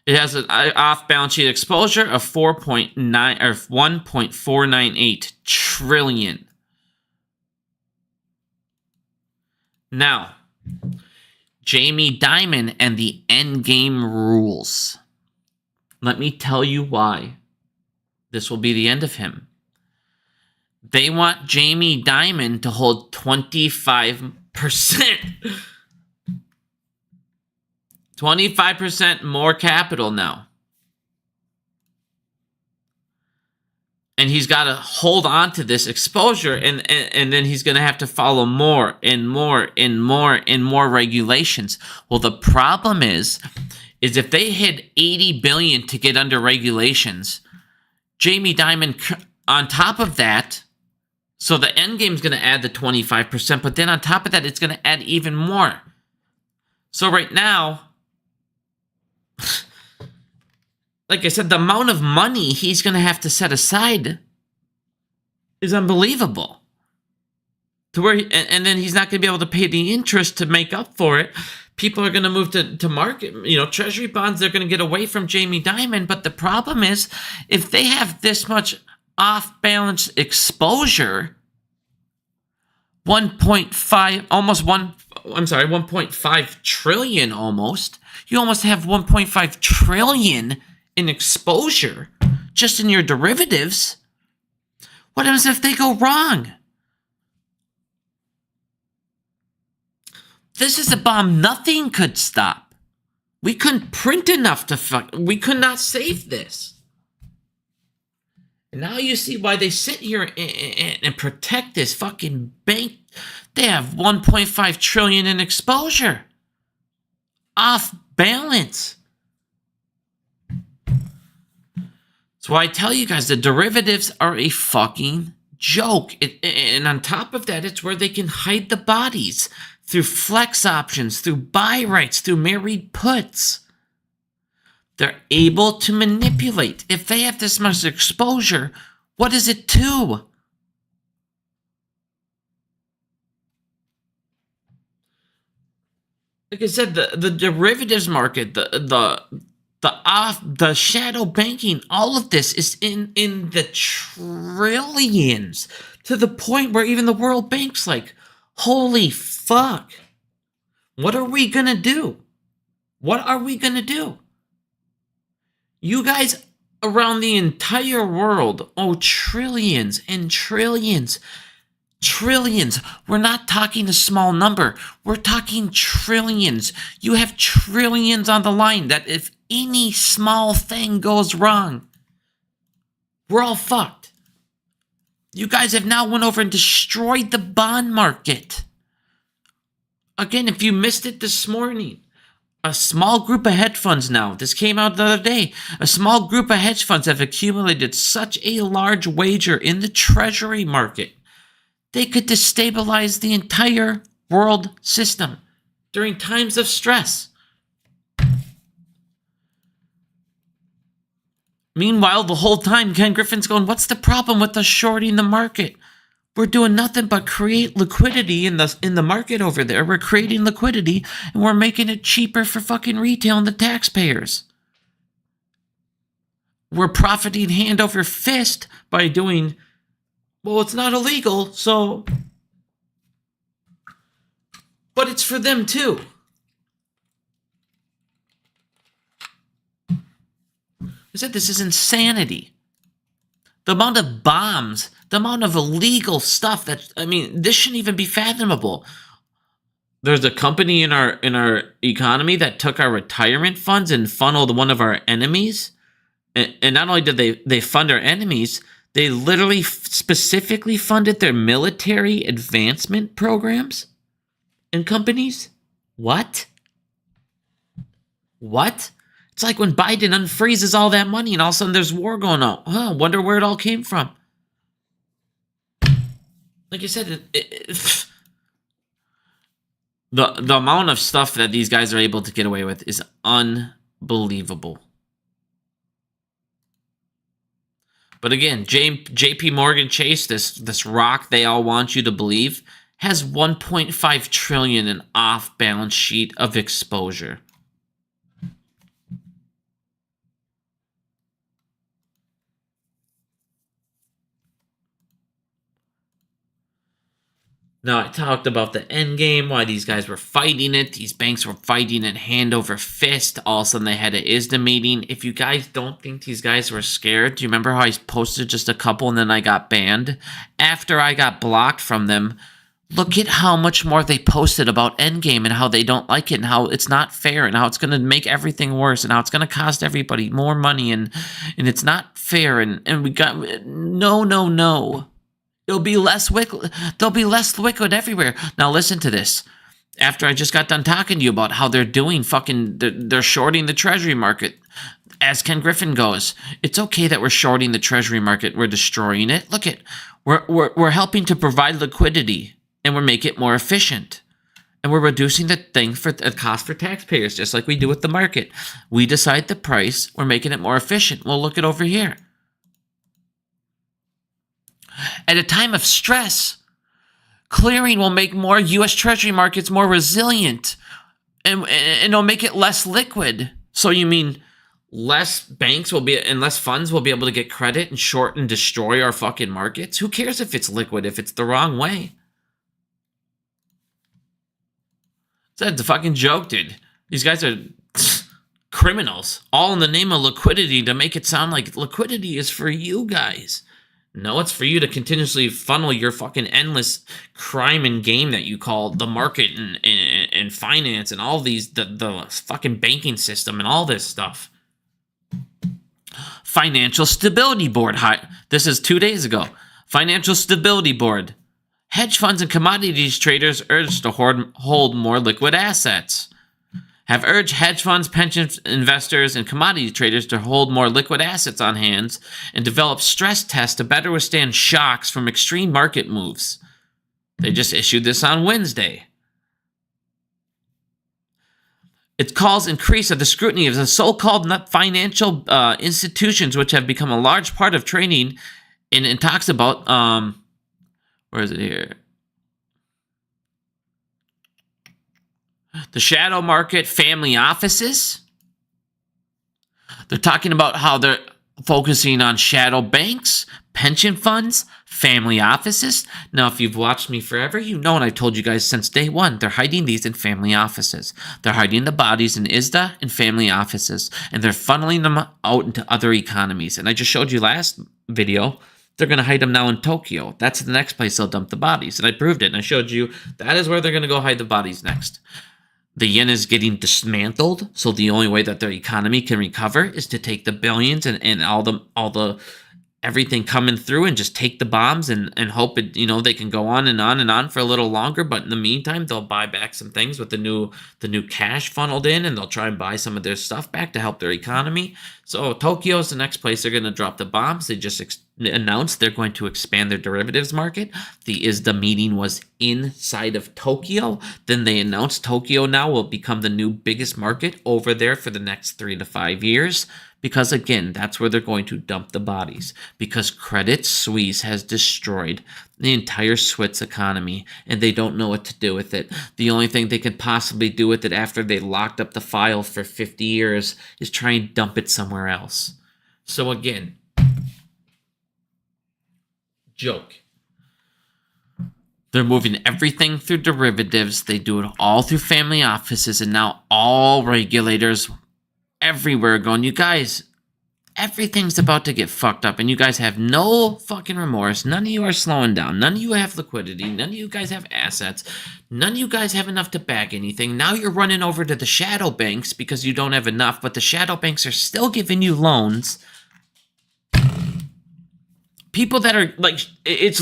It has an off-balance sheet exposure of 1.498 trillion. Now, Jamie Dimon and the endgame rules. Let me tell you why. This will be the end of him. They want Jamie Dimon to hold 25%. 25% more capital now. And he's got to hold on to this exposure, and then he's going to have to follow more and more and more and more regulations. Well, the problem is if they hit 80 billion to get under regulations, Jamie Dimon on top of that, so the end game is going to add the 25%, but then on top of that, it's going to add even more. So right now, like I said, the amount of money he's going to have to set aside is unbelievable. And then he's not going to be able to pay the interest to make up for it. People are going to move to market, Treasury bonds. They're going to get away from Jamie Dimon. But the problem is, if they have this much off-balance exposure, 1.5 trillion almost. You almost have 1.5 trillion in exposure just in your derivatives. What happens if they go wrong? This is a bomb nothing could stop. We couldn't print enough we could not save this. And now you see why they sit here and protect this fucking bank. They have 1.5 trillion in exposure. Off balance. That's why I tell you guys, the derivatives are a fucking joke. And on top of that, it's where they can hide the bodies through flex options, through buy rights, through married puts. They're able to manipulate. If they have this much exposure, what is it to? Like I said, the derivatives market, the shadow banking, all of this is in the trillions, to the point where even the World Bank's like, holy fuck, what are we gonna do? What are we gonna do? You guys around the entire world owe trillions and trillions. Trillions. We're not talking a small number. We're talking trillions. You have trillions on the line that if any small thing goes wrong, we're all fucked. You guys have now went over and destroyed the bond market. Again, if you missed it this morning, a small group of hedge funds now, this came out the other day, a small group of hedge funds have accumulated such a large wager in the Treasury market, they could destabilize the entire world system during times of stress. Meanwhile, the whole time, Ken Griffin's going, what's the problem with us shorting the market? We're doing nothing but create liquidity in the market over there. We're creating liquidity, and we're making it cheaper for fucking retail and the taxpayers. We're profiting hand over fist by doing, well, it's not illegal, so, but it's for them too. I said this is insanity. The amount of bombs, the amount of illegal stuff this shouldn't even be fathomable. There's a company in our economy that took our retirement funds and funneled one of our enemies. And not only did they fund our enemies, they literally specifically funded their military advancement programs and companies. What? It's like when Biden unfreezes all that money and all of a sudden there's war going on. Wonder where it all came from. Like I said, the amount of stuff that these guys are able to get away with is unbelievable. But again, JP Morgan Chase, this rock they all want you to believe, has 1.5 trillion in off-balance sheet of exposure. Now, I talked about the end game, why these guys were fighting it. These banks were fighting it hand over fist. All of a sudden, they had an ISDA meeting. If you guys don't think these guys were scared, do you remember how I posted just a couple and then I got banned? After I got blocked from them, look at how much more they posted about Endgame and how they don't like it and how it's not fair and how it's going to make everything worse and how it's going to cost everybody more money and it's not fair. And we got, no. There'll be less liquid everywhere. Now listen to this. After I just got done talking to you about how they're doing they're shorting the Treasury market. As Ken Griffin goes, it's okay that we're shorting the Treasury market. We're destroying it. Look at, we're helping to provide liquidity and we're making it more efficient. And we're reducing the cost for taxpayers, just like we do with the market. We decide the price. We're making it more efficient. Well, look at over here. At a time of stress, clearing will make more U.S. Treasury markets more resilient and it'll make it less liquid. So you mean less banks and less funds will be able to get credit and short and destroy our fucking markets? Who cares if it's liquid, if it's the wrong way? That's a fucking joke, dude. These guys are criminals, all in the name of liquidity to make it sound like liquidity is for you guys. No, it's for you to continuously funnel your fucking endless crime and game that you call the market and finance and all these, the fucking banking system and all this stuff. Financial Stability Board. This is 2 days ago. Financial Stability Board. Hedge funds and commodities traders urged to hold more liquid assets. Have urged hedge funds, pension investors, and commodity traders to hold more liquid assets on hand and develop stress tests to better withstand shocks from extreme market moves. They just issued this on Wednesday. It calls increase of the scrutiny of the so-called financial institutions, which have become a large part of trading, and talks about, where is it here? The shadow market, family offices. They're talking about how they're focusing on shadow banks, pension funds, family offices. Now, if you've watched me forever, you know, and I've told you guys since day one, they're hiding these in family offices. They're hiding the bodies in ISDA and family offices, and they're funneling them out into other economies. And I just showed you last video, they're going to hide them now in Tokyo. That's the next place they'll dump the bodies. And I proved it, and I showed you that is where they're going to go hide the bodies next. The yen is getting dismantled, so the only way that their economy can recover is to take the billions and all the everything coming through and just take the bombs and hope it, you know, they can go on and on and on for a little longer. But in the meantime, they'll buy back some things with the new cash funneled in, and they'll try and buy some of their stuff back to help their economy. So Tokyo's the next place they're going to drop the bombs. They just announced they're going to expand their derivatives market. The ISDA meeting was inside of Tokyo. Then they announced Tokyo now will become the new biggest market over there for the next 3 to 5 years. Because again, that's where they're going to dump the bodies. Because Credit Suisse has destroyed the entire Swiss economy, and they don't know what to do with it. The only thing they could possibly do with it after they locked up the file for 50 years is try and dump it somewhere else. So again, joke. They're moving everything through derivatives. They do it all through family offices, and now all regulators everywhere going, you guys, everything's about to get fucked up, and you guys have no fucking remorse. None of you are slowing down. None of you have liquidity. None of you guys have assets. None of you guys have enough to back anything. Now you're running over to the shadow banks because you don't have enough, but the shadow banks are still giving you loans. People that are like, it's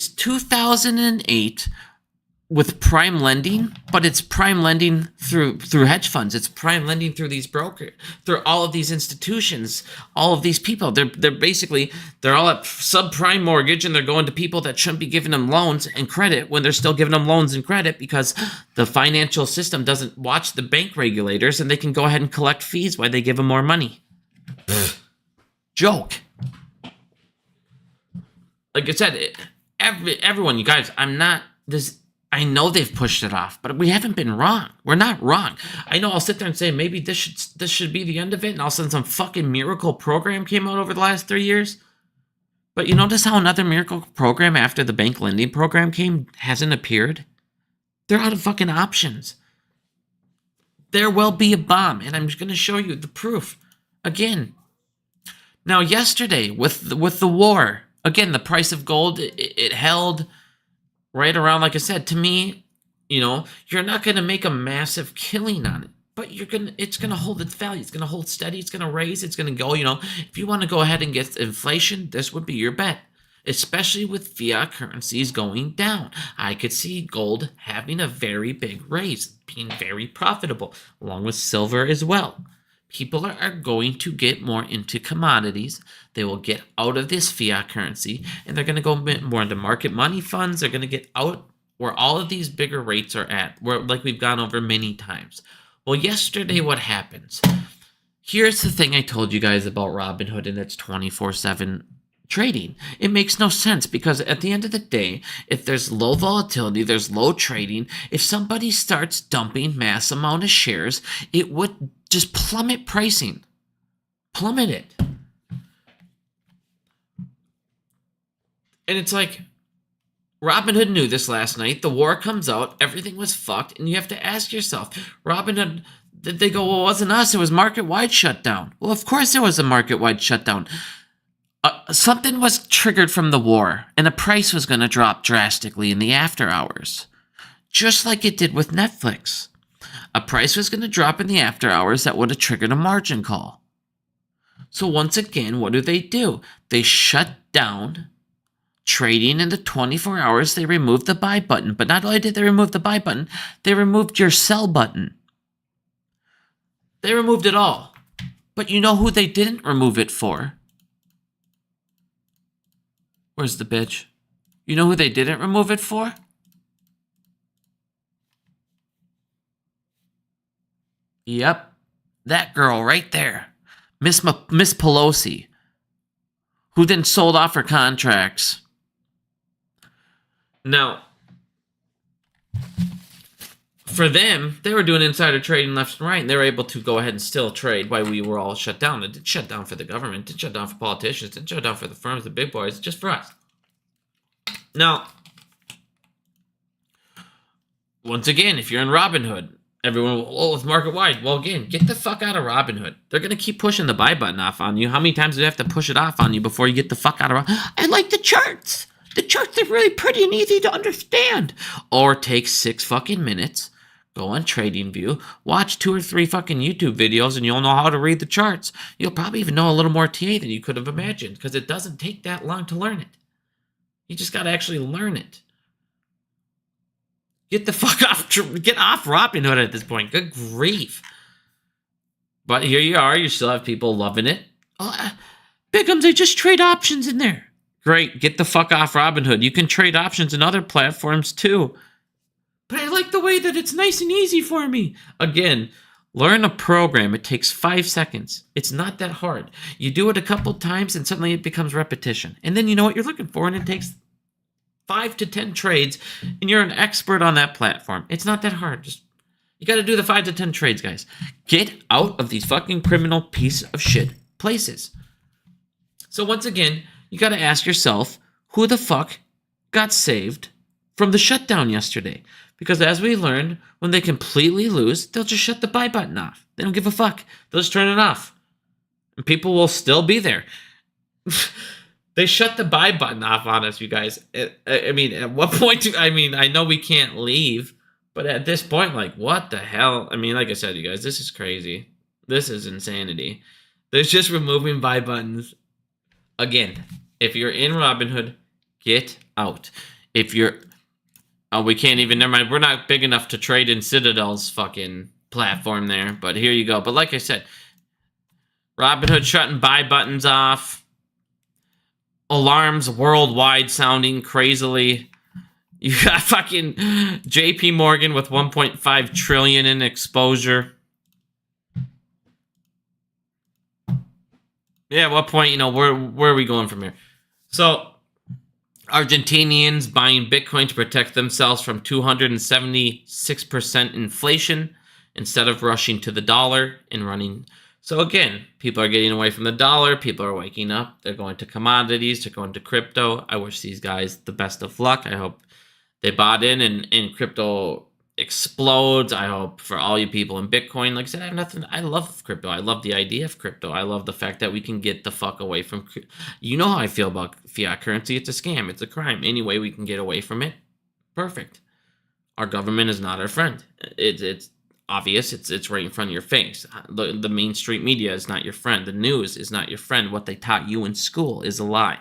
2008 with prime lending, but it's prime lending through hedge funds. It's prime lending through these brokers, through all of these institutions, all of these people. They're all at subprime mortgage, and they're going to people that shouldn't be giving them loans and credit when they're still giving them loans and credit because the financial system doesn't watch the bank regulators, and they can go ahead and collect fees while they give them more money. Joke. Like I said, everyone, you guys, I know they've pushed it off, but we haven't been wrong. We're not wrong. I know I'll sit there and say maybe this should be the end of it, and all of a sudden some fucking miracle program came out over the last 3 years. But you notice how another miracle program after the bank lending program hasn't appeared? They're out of fucking options. There will be a bomb, and I'm just going to show you the proof. Again. Now yesterday with the war, again, the price of gold, it held right around, like I said, to me, you know, you're not going to make a massive killing on it, but it's going to hold its value. It's going to hold steady. It's going to raise. It's going to go, you know, if you want to go ahead and get inflation, this would be your bet, especially with fiat currencies going down. I could see gold having a very big raise, being very profitable, along with silver as well. People are going to get more into commodities. They will get out of this fiat currency, and they're going to go more into market money funds. They're going to get out where all of these bigger rates are at, where like we've gone over many times. Well, yesterday what happens? Here's the thing I told you guys about Robinhood and its 24/7 trading. It makes no sense because at the end of the day, if there's low volatility, there's low trading, if somebody starts dumping mass amount of shares, it would just plummet pricing. Plummet it. And it's like, Robinhood knew this last night. The war comes out. Everything was fucked. And you have to ask yourself, Robinhood, did they go, well, it wasn't us. It was market-wide shutdown. Well, of course there was a market-wide shutdown. Something was triggered from the war, and the price was going to drop drastically in the after hours. just like it did with Netflix. A price was going to drop in the after hours that would have triggered a margin call. So once again, what do? They shut down trading in the 24 hours. They removed the buy button. But not only did they remove the buy button, they removed your sell button. They removed it all. But you know who they didn't remove it for? Where's the bitch? You know who they didn't remove it for? Yep. That girl right there. Miss Pelosi. Who then sold off her contracts. Now, for them, they were doing insider trading left and right, and they were able to go ahead and still trade while we were all shut down. It did shut down for the government, it did shut down for politicians, it did shut down for the firms, the big boys, just for us. Now, once again, if you're in Robinhood, everyone will, oh, it's market wide. Well, again, get the fuck out of Robinhood. They're going to keep pushing the buy button off on you. How many times do they have to push it off on you before you get the fuck out of Robinhood? I like the charts. The charts are really pretty and easy to understand. Or take 6 fucking minutes, go on TradingView, watch 2 or 3 fucking YouTube videos, and you'll know how to read the charts. You'll probably even know a little more TA than you could have imagined, because it doesn't take that long to learn it. You just got to actually learn it. Get the fuck off, get off Robinhood at this point. Good grief. But here you are, you still have people loving it. Oh, Bigums, they just trade options in there. Great, get the fuck off Robinhood. You can trade options in other platforms too. But I like the way that it's nice and easy for me. Again, learn a program. It takes 5 seconds. It's not that hard. You do it a couple times and suddenly it becomes repetition. And then you know what you're looking for, and it takes 5 to 10 trades, and you're an expert on that platform. It's not that hard. Just you got to do the 5 to 10 trades, guys. Get out of these fucking criminal piece of shit places. So once again, you got to ask yourself, who the fuck got saved from the shutdown yesterday? Because as we learned, when they completely lose, they'll just shut the buy button off. They don't give a fuck. They'll just turn it off. And people will still be there. They shut the buy button off on us, you guys. I mean, at what point I know we can't leave, but at this point, like, what the hell? I mean, like I said, you guys, this is crazy. This is insanity. They're just removing buy buttons. Again, if you're in Robinhood, get out. If you're... Oh, we can't even... Never mind. We're not big enough to trade in Citadel's fucking platform there. But here you go. But like I said, Robinhood shutting buy buttons off. Alarms worldwide sounding crazily. You got fucking JP Morgan with 1.5 trillion in exposure. Yeah, at what point, where are we going from here? So, Argentinians buying Bitcoin to protect themselves from 276% inflation instead of rushing to the dollar and running. So again, people are getting away from the dollar. People are waking up. They're going to commodities. They're going to crypto. I wish these guys the best of luck. I hope they bought in and crypto explodes. I hope for all you people in Bitcoin. Like I said, I have nothing. I love crypto. I love the idea of crypto. I love the fact that we can get the fuck away from. You know how I feel about fiat currency. It's a scam. It's a crime. Any way we can get away from it, perfect. Our government is not our friend. It's obvious. It's right in front of your face. The mainstream media is not your friend. The news is not your friend. What they taught you in school is a lie.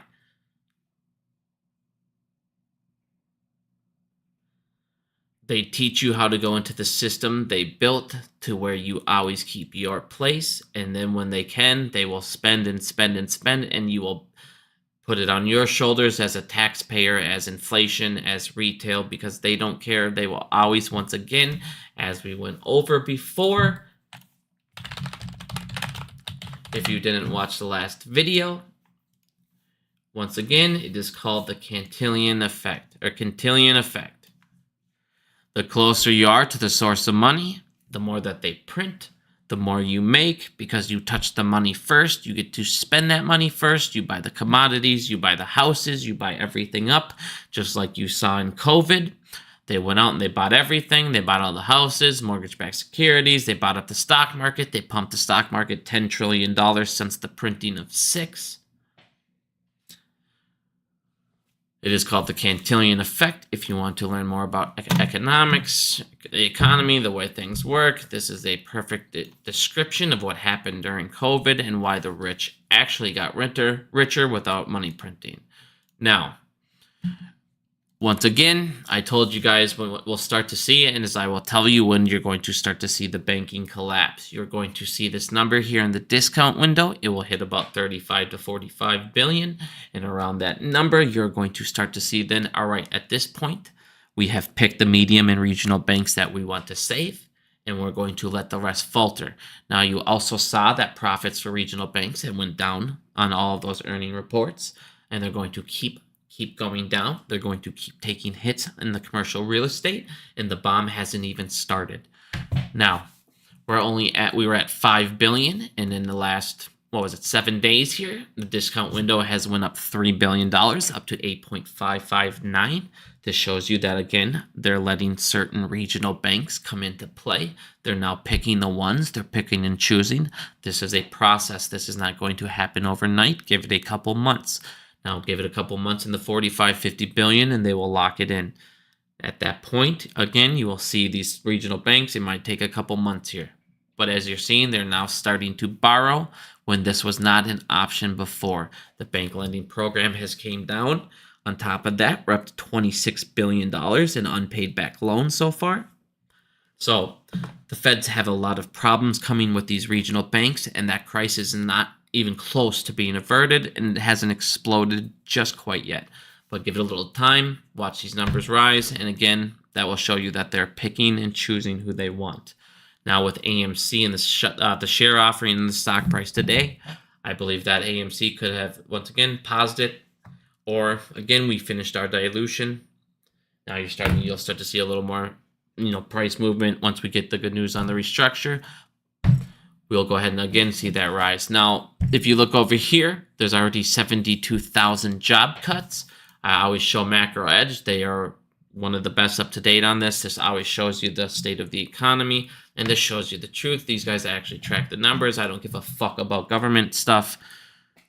They teach you how to go into the system they built to where you always keep your place. And then when they can, they will spend and spend and spend. And you will put it on your shoulders as a taxpayer, as inflation, as retail, because they don't care. They will always, once again, as we went over before, if you didn't watch the last video, once again, it is called the Cantillon effect, or Cantillon effect. The closer you are to the source of money, the more that they print, the more you make, because you touch the money first. You get to spend that money first. You buy the commodities, you buy the houses, you buy everything up, just like you saw in COVID. They went out and they bought everything. They bought all the houses, mortgage-backed securities. They bought up the stock market. They pumped the stock market $10 trillion since the printing of 6. It is called the Cantillon effect. If you want to learn more about economics, the economy, the way things work, this is a perfect description of what happened during COVID and why the rich actually got richer without money printing. Now, once again, I told you guys when we'll start to see it, and as I will tell you when you're going to start to see the banking collapse. You're going to see this number here in the discount window. It will hit about 35 to 45 billion, and around that number, you're going to start to see then, all right, at this point, we have picked the medium and regional banks that we want to save, and we're going to let the rest falter. Now, you also saw that profits for regional banks had went down on all of those earning reports, and they're going to keep going down. They're going to keep taking hits in the commercial real estate, and the bomb hasn't even started. Now, we were at 5 billion, and in the last 7 days here, the discount window has went up $3 billion up to 8.559. This shows you that, again, they're letting certain regional banks come into play. They're now picking the ones. They're picking and choosing. This is a process. This is not going to happen overnight. Give it a couple months. Now, give it a couple months in the 50 billion, and they will lock it in. At that point, again, you will see these regional banks. It might take a couple months here. But as you're seeing, they're now starting to borrow when this was not an option before. The bank lending program has came down. On top of that, we're up to $26 billion in unpaid back loans so far. So the feds have a lot of problems coming with these regional banks, and that crisis is not even close to being averted, and it hasn't exploded just quite yet. But give it a little time, watch these numbers rise, and again, that will show you that they're picking and choosing who they want. Now, with AMC and the share offering and the stock price today, I believe that AMC could have once again paused it, or again, we finished our dilution. Now you'll start to see a little more, price movement once we get the good news on the restructure. We'll go ahead and again see that rise. Now, if you look over here, there's already 72,000 job cuts. I always show Macro Edge. They are one of the best up to date on this. This always shows you the state of the economy, and this shows you the truth. These guys actually track the numbers. I don't give a fuck about government stuff.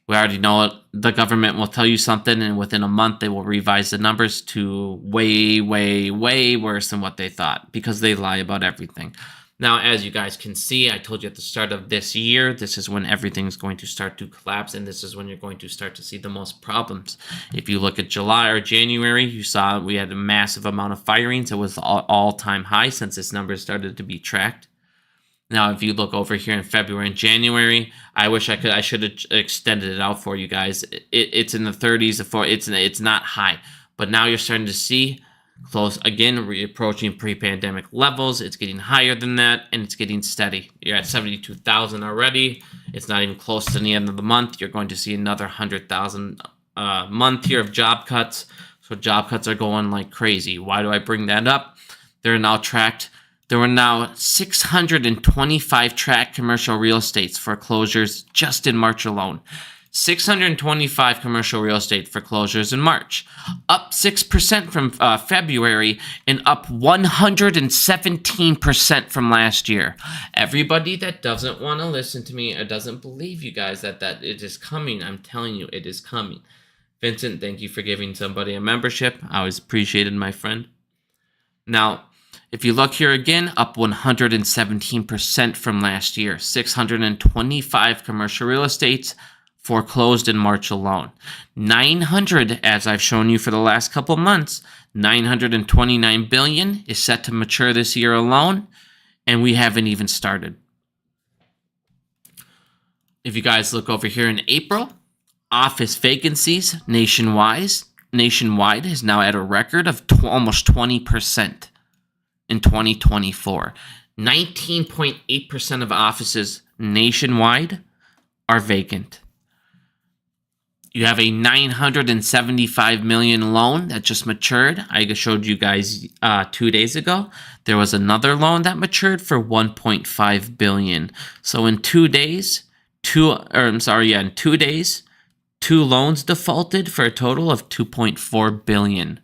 We already know it. The government will tell you something, and within a month, they will revise the numbers to way, way, way worse than what they thought, because they lie about everything. Now, as you guys can see, I told you at the start of this year, this is when everything's going to start to collapse, and this is when you're going to start to see the most problems. If you look at July or January, you saw we had a massive amount of firings. It was all-time high since this number started to be tracked. Now, if you look over here in February and January, I should have extended it out for you guys. It's in the 30s. It's not high, but now you're starting to see close again, approaching pre-pandemic levels. It's getting higher than that, and it's getting steady. You're at 72,000 already. It's not even close to the end of the month. You're going to see another 100,000 month here of job cuts. So job cuts are going like crazy. Why do I bring that up? They're now tracked. There were now 625 tracked commercial real estate foreclosures just in March alone. 625 commercial real estate foreclosures in March, up 6% from February, and up 117% from last year. Everybody that doesn't want to listen to me or doesn't believe you guys that it is coming, I'm telling you, it is coming. Vincent, thank you for giving somebody a membership. I always appreciated, my friend. Now, if you look here again, up 117% from last year. 625 commercial real estates foreclosed in March alone. 900, as I've shown you for the last couple months, 929 billion is set to mature this year alone, and we haven't even started. If you guys look over here in April, office vacancies nationwide is now at a record of almost 20% in 2024. 19.8% of offices nationwide are vacant. You have a $975 million loan that just matured. I showed you guys 2 days ago. There was another loan that matured for $1.5 billion. So in 2 days, two loans defaulted for a total of $2.4 billion.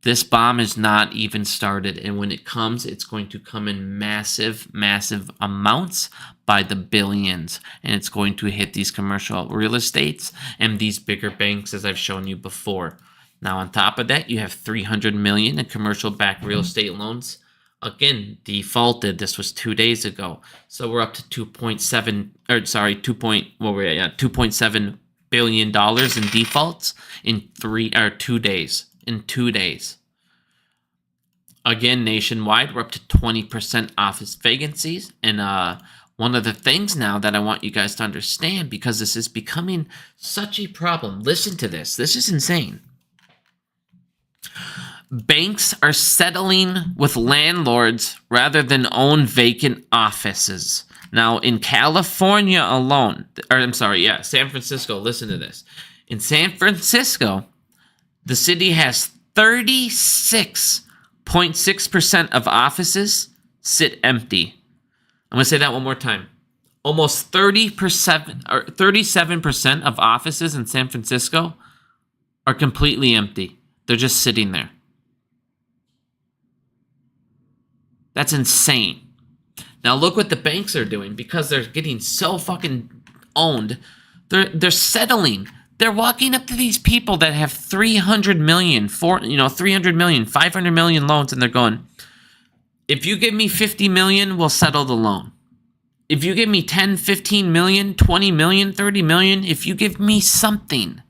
This bomb is not even started, and when it comes, it's going to come in massive, massive amounts by the billions, and it's going to hit these commercial real estates and these bigger banks, as I've shown you before. Now, on top of that, you have $300 million in commercial-backed real estate loans. Again, defaulted. This was 2 days ago, so we're up to 2.7 billion dollars in defaults in 2 days. In 2 days. Again, nationwide, we're up to 20% office vacancies, and one of the things now that I want you guys to understand, because this is becoming such a problem. Listen to this. This is insane. Banks are settling with landlords rather than own vacant offices. Now, in California alone, San Francisco, listen to this. In San Francisco, the city has 36.6% of offices sit empty. I'm going to say that one more time. Almost 37% of offices in San Francisco are completely empty. They're just sitting there. That's insane. Now look what the banks are doing, because they're getting so fucking owned. They're settling. They're walking up to these people that have 300 million, 300 million, 500 million loans, and they're going, if you give me 50 million, we'll settle the loan. If you give me 10, 15 million, 20 million, 30 million, if you give me something,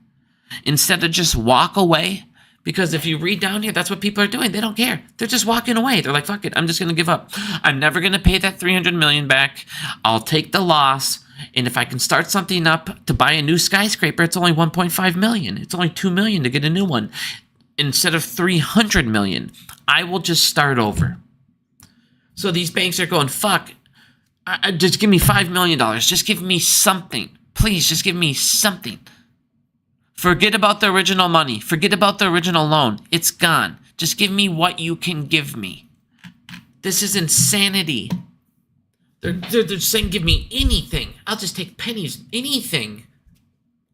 instead of just walk away. Because if you read down here, that's what people are doing. They don't care. They're just walking away. They're like, fuck it, I'm just going to give up. I'm never going to pay that 300 million back. I'll take the loss. And if I can start something up to buy a new skyscraper, it's only 1.5 million. It's only 2 million to get a new one. Instead of 300 million, I will just start over. So these banks are going, fuck, just give me $5 million. Just give me something. Please, just give me something. Forget about the original money. Forget about the original loan. It's gone. Just give me what you can give me. This is insanity. They're saying give me anything. I'll just take pennies. Anything.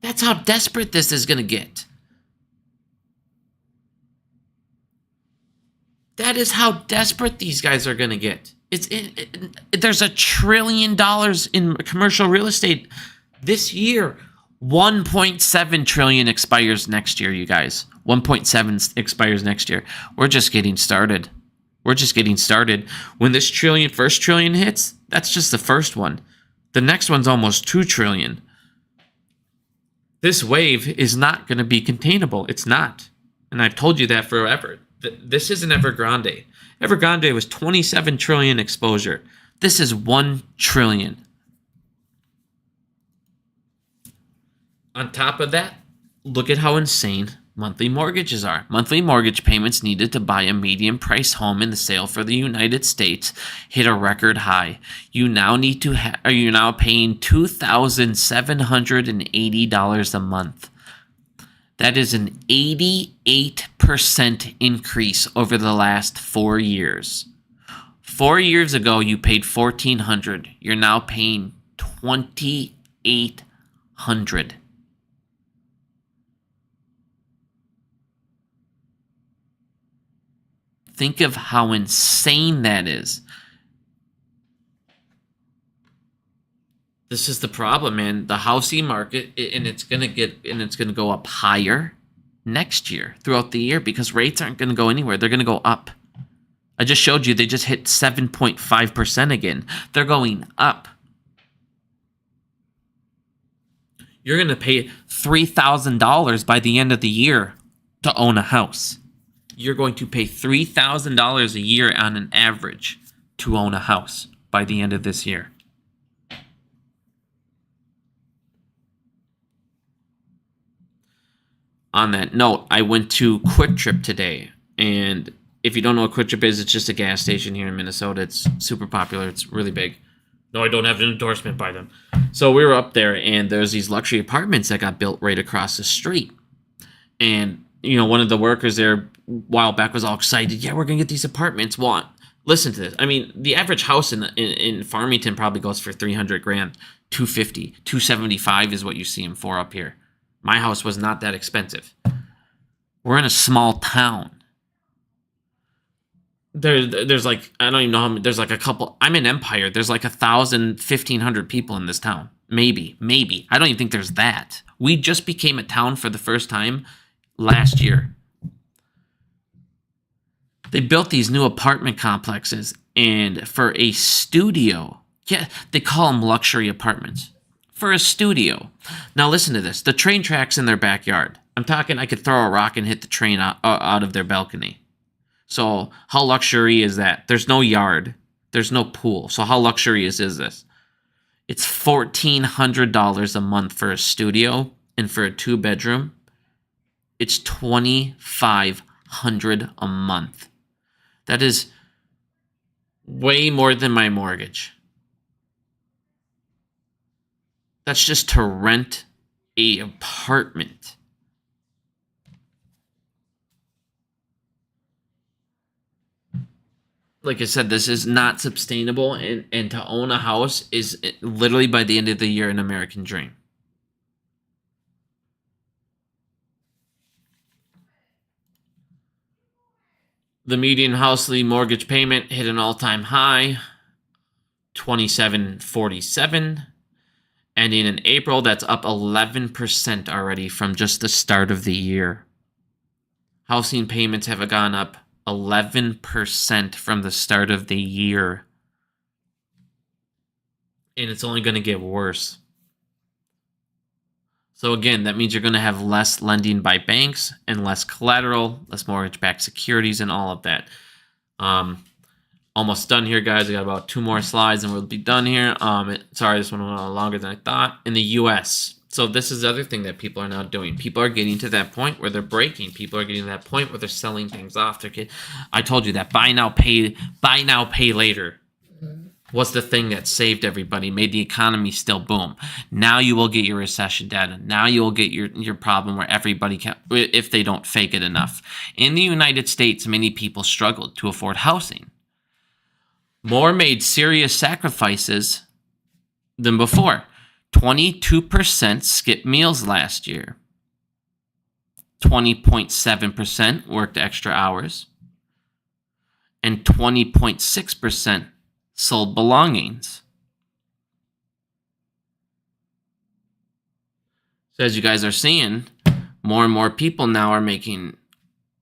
That's how desperate this is going to get. That is how desperate these guys are going to get. There's $1 trillion in commercial real estate this year. 1.7 trillion expires next year, you guys. 1.7 expires next year. We're just getting started. We're just getting started. When this first trillion hits, that's just the first one. The next one's almost 2 trillion. This wave is not going to be containable. It's not. And I've told you that forever. This isn't Evergrande. Evergrande was 27 trillion exposure. This is 1 trillion. On top of that, look at how insane monthly mortgages are. Monthly mortgage payments needed to buy a median price home in the sale for the United States hit a record high. You now need to you're now paying $2,780 a month. That is an 88% increase over the last 4 years. 4 years ago, you paid $1,400. You're now paying $2,800. Think of how insane that is. This is the problem, man. The housing market, and it's gonna go up higher next year, throughout the year, because rates aren't gonna go anywhere. They're gonna go up. I just showed you they just hit 7.5% again. They're going up. You're gonna pay $3,000 by the end of the year to own a house. You're going to pay $3,000 a year on an average to own a house by the end of this year. On that note, I went to Quick Trip today, and if you don't know what Quick Trip is, it's just a gas station here in Minnesota. It's super popular. It's really big. No, I don't have an endorsement by them. So we were up there, and there's these luxury apartments that got built right across the street. And, you know, one of the workers there a while back was all excited. Yeah, we're going to get these apartments. Well, listen to this. I mean, the average house in Farmington probably goes for $300,000, $250,000, $275,000 is what you see them for up here. My house was not that expensive. We're in a small town. There's like, I don't even know how many, there's like a couple. I'm in Empire. There's like 1,000, 1,500 people in this town. Maybe. I don't even think there's that. We just became a town for the first time last year. They built these new apartment complexes, and for a studio, yeah, they call them luxury apartments. For a studio. Now listen to this. The train tracks in their backyard. I'm talking I could throw a rock and hit the train out of their balcony. So how luxury is that? There's no yard. There's no pool. So how luxurious is this? It's $1,400 a month for a studio, and for a 2-bedroom, it's $2,500 a month. That is way more than my mortgage. That's just to rent an apartment. Like I said, this is not sustainable, and to own a house is literally by the end of the year an American dream. The median hourly mortgage payment hit an all-time high, $2,747. Ending in April, that's up 11% already from just the start of the year. Housing payments have gone up 11% from the start of the year. And it's only going to get worse. So again, that means you're going to have less lending by banks and less collateral, less mortgage-backed securities, and all of that. Almost done here, guys. I got about 2 more slides and we'll be done here. Sorry, this one went on longer than I thought. In the U.S., so this is the other thing that people are now doing. People are getting to that point where they're breaking. People are getting to that point where they're selling things off. I told you that buy now, pay later was the thing that saved everybody, made the economy still boom. Now you will get your recession data. Now you will get your problem where everybody can, if they don't fake it enough. In the United States, many people struggled to afford housing. More made serious sacrifices than before. 22% skipped meals last year. 20.7% worked extra hours. And 20.6% sold belongings. So as you guys are seeing, more and more people now are making,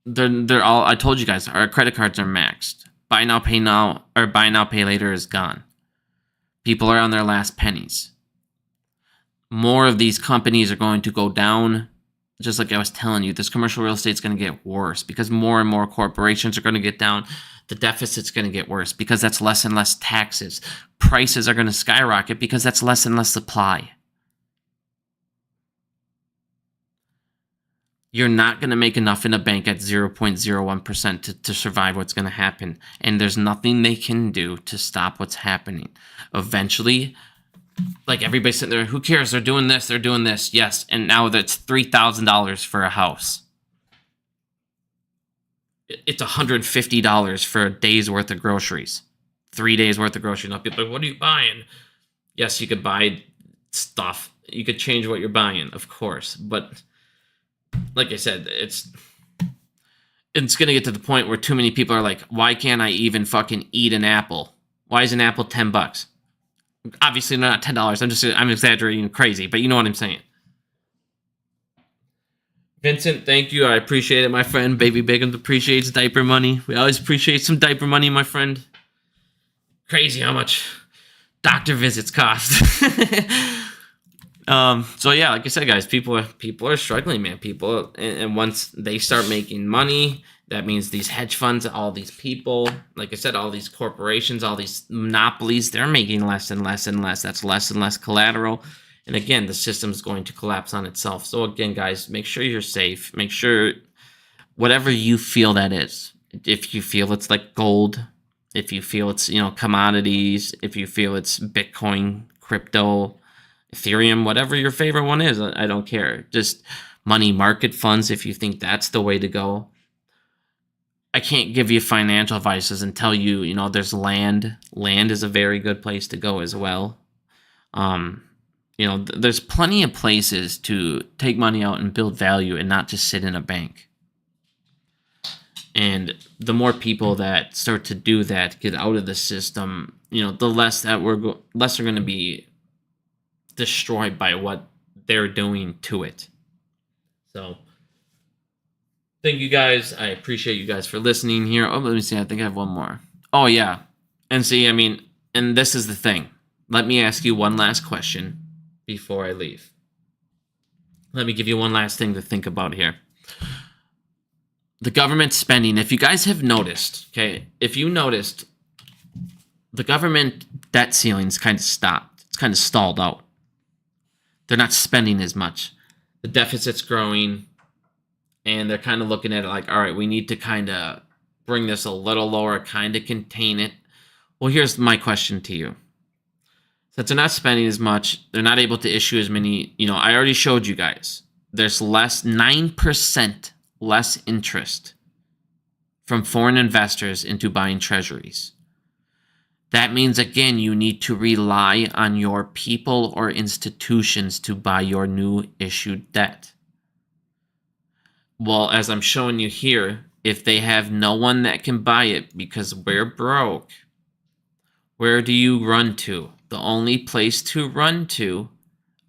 they're all, I told you guys, our credit cards are maxed. Buy now, pay now, or buy now, pay later is gone. People are on their last pennies. More of these companies are going to go down. Just like I was telling you, this commercial real estate is going to get worse because more and more corporations are going to get down. The deficit's going to get worse because that's less and less taxes. Prices are going to skyrocket because that's less and less supply. You're not going to make enough in a bank at 0.01% to survive what's going to happen. And there's nothing they can do to stop what's happening. Eventually, like everybody's sitting there, who cares? They're doing this, they're doing this. Yes, and now that's $3,000 for a house. It's $150 for a day's worth of groceries. 3 days worth of groceries. Now people are like, what are you buying? Yes, you could buy stuff. You could change what you're buying, of course. But like I said, it's going to get to the point where too many people are like, why can't I even fucking eat an apple? Why is an apple $10? Obviously not $10. I'm exaggerating crazy, but you know what I'm saying. Vincent, thank you. I appreciate it, my friend. Baby Bacon appreciates diaper money. We always appreciate some diaper money, my friend. Crazy how much doctor visits cost. So yeah, like I said, guys, people are struggling, man. And once they start making money, that means these hedge funds, all these people, like I said, all these corporations, all these monopolies, they're making less and less and less. That's less and less collateral. And again, the system's going to collapse on itself. So again, guys, make sure you're safe. Make sure whatever you feel that is. If you feel it's like gold, if you feel it's, commodities, if you feel it's Bitcoin, crypto, Ethereum, whatever your favorite one is, I don't care. Just money market funds if you think that's the way to go. I can't give you financial advices and tell you, there's land. Land is a very good place to go as well. There's plenty of places to take money out and build value and not just sit in a bank. And the more people that start to do that, get out of the system, the less that less are going to be destroyed by what they're doing to it. So Thank you guys. I appreciate you guys for listening here. Oh, let me see. I think I have one more. Oh, yeah. And see, I mean, and this is the thing. Let me ask you one last question before I leave. Let me give you one last thing to think about here. The government spending, if you guys have noticed, okay, if you noticed, the government debt ceiling's kind of stopped. It's kind of stalled out. They're not spending as much. The deficit's growing, and they're kind of looking at it like, all right, we need to kind of bring this a little lower, kind of contain it. Well, here's my question to you. Since they're not spending as much, they're not able to issue as many, I already showed you guys. There's 9% less interest from foreign investors into buying treasuries. That means, again, you need to rely on your people or institutions to buy your new issued debt. Well, as I'm showing you here, if they have no one that can buy it because we're broke, where do you run to? The only place to run to,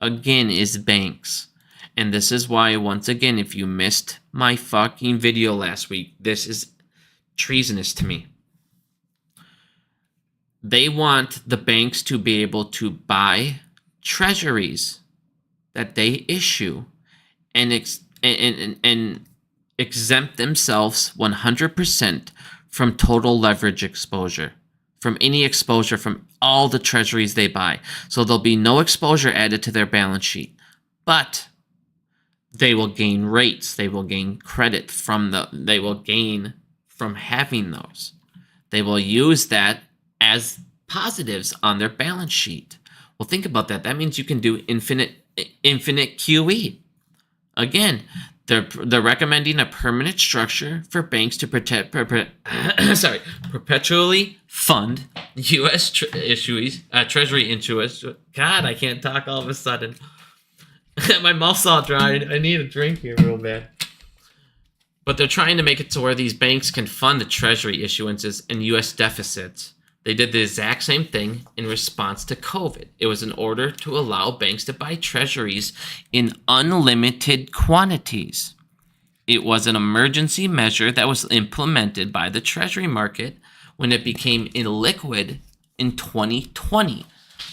again, is banks. And this is why, once again, if you missed my fucking video last week, this is treasonous to me. They want the banks to be able to buy treasuries that they issue and exempt themselves 100% from total leverage exposure, from any exposure from all the treasuries they buy. So there'll be no exposure added to their balance sheet, but they will gain rates. They will gain credit they will gain from having those. They will use that as positives on their balance sheet. Well, think about that. That means you can do infinite QE. Again, they're recommending a permanent structure for banks to perpetually fund U.S. Treasury issues. God, I can't talk all of a sudden. My mouth's all dry. I need a drink here real bad. But they're trying to make it to where these banks can fund the Treasury issuances and U.S. deficits. They did the exact same thing in response to COVID. It was in order to allow banks to buy treasuries in unlimited quantities. It was an emergency measure that was implemented by the Treasury market when it became illiquid in 2020.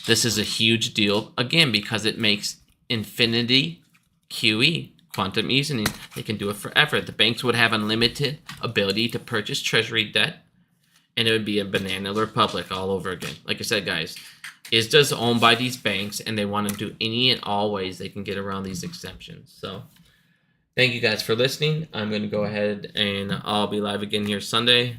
This is a huge deal, again, because it makes infinity QE, quantum easing. They can do it forever. The banks would have unlimited ability to purchase Treasury debt, and it would be a banana republic all over again. Like I said, guys, ISDA's owned by these banks, and they want to do any and all ways they can get around these exemptions. So thank you guys for listening. I'm going to go ahead and I'll be live again here Sunday.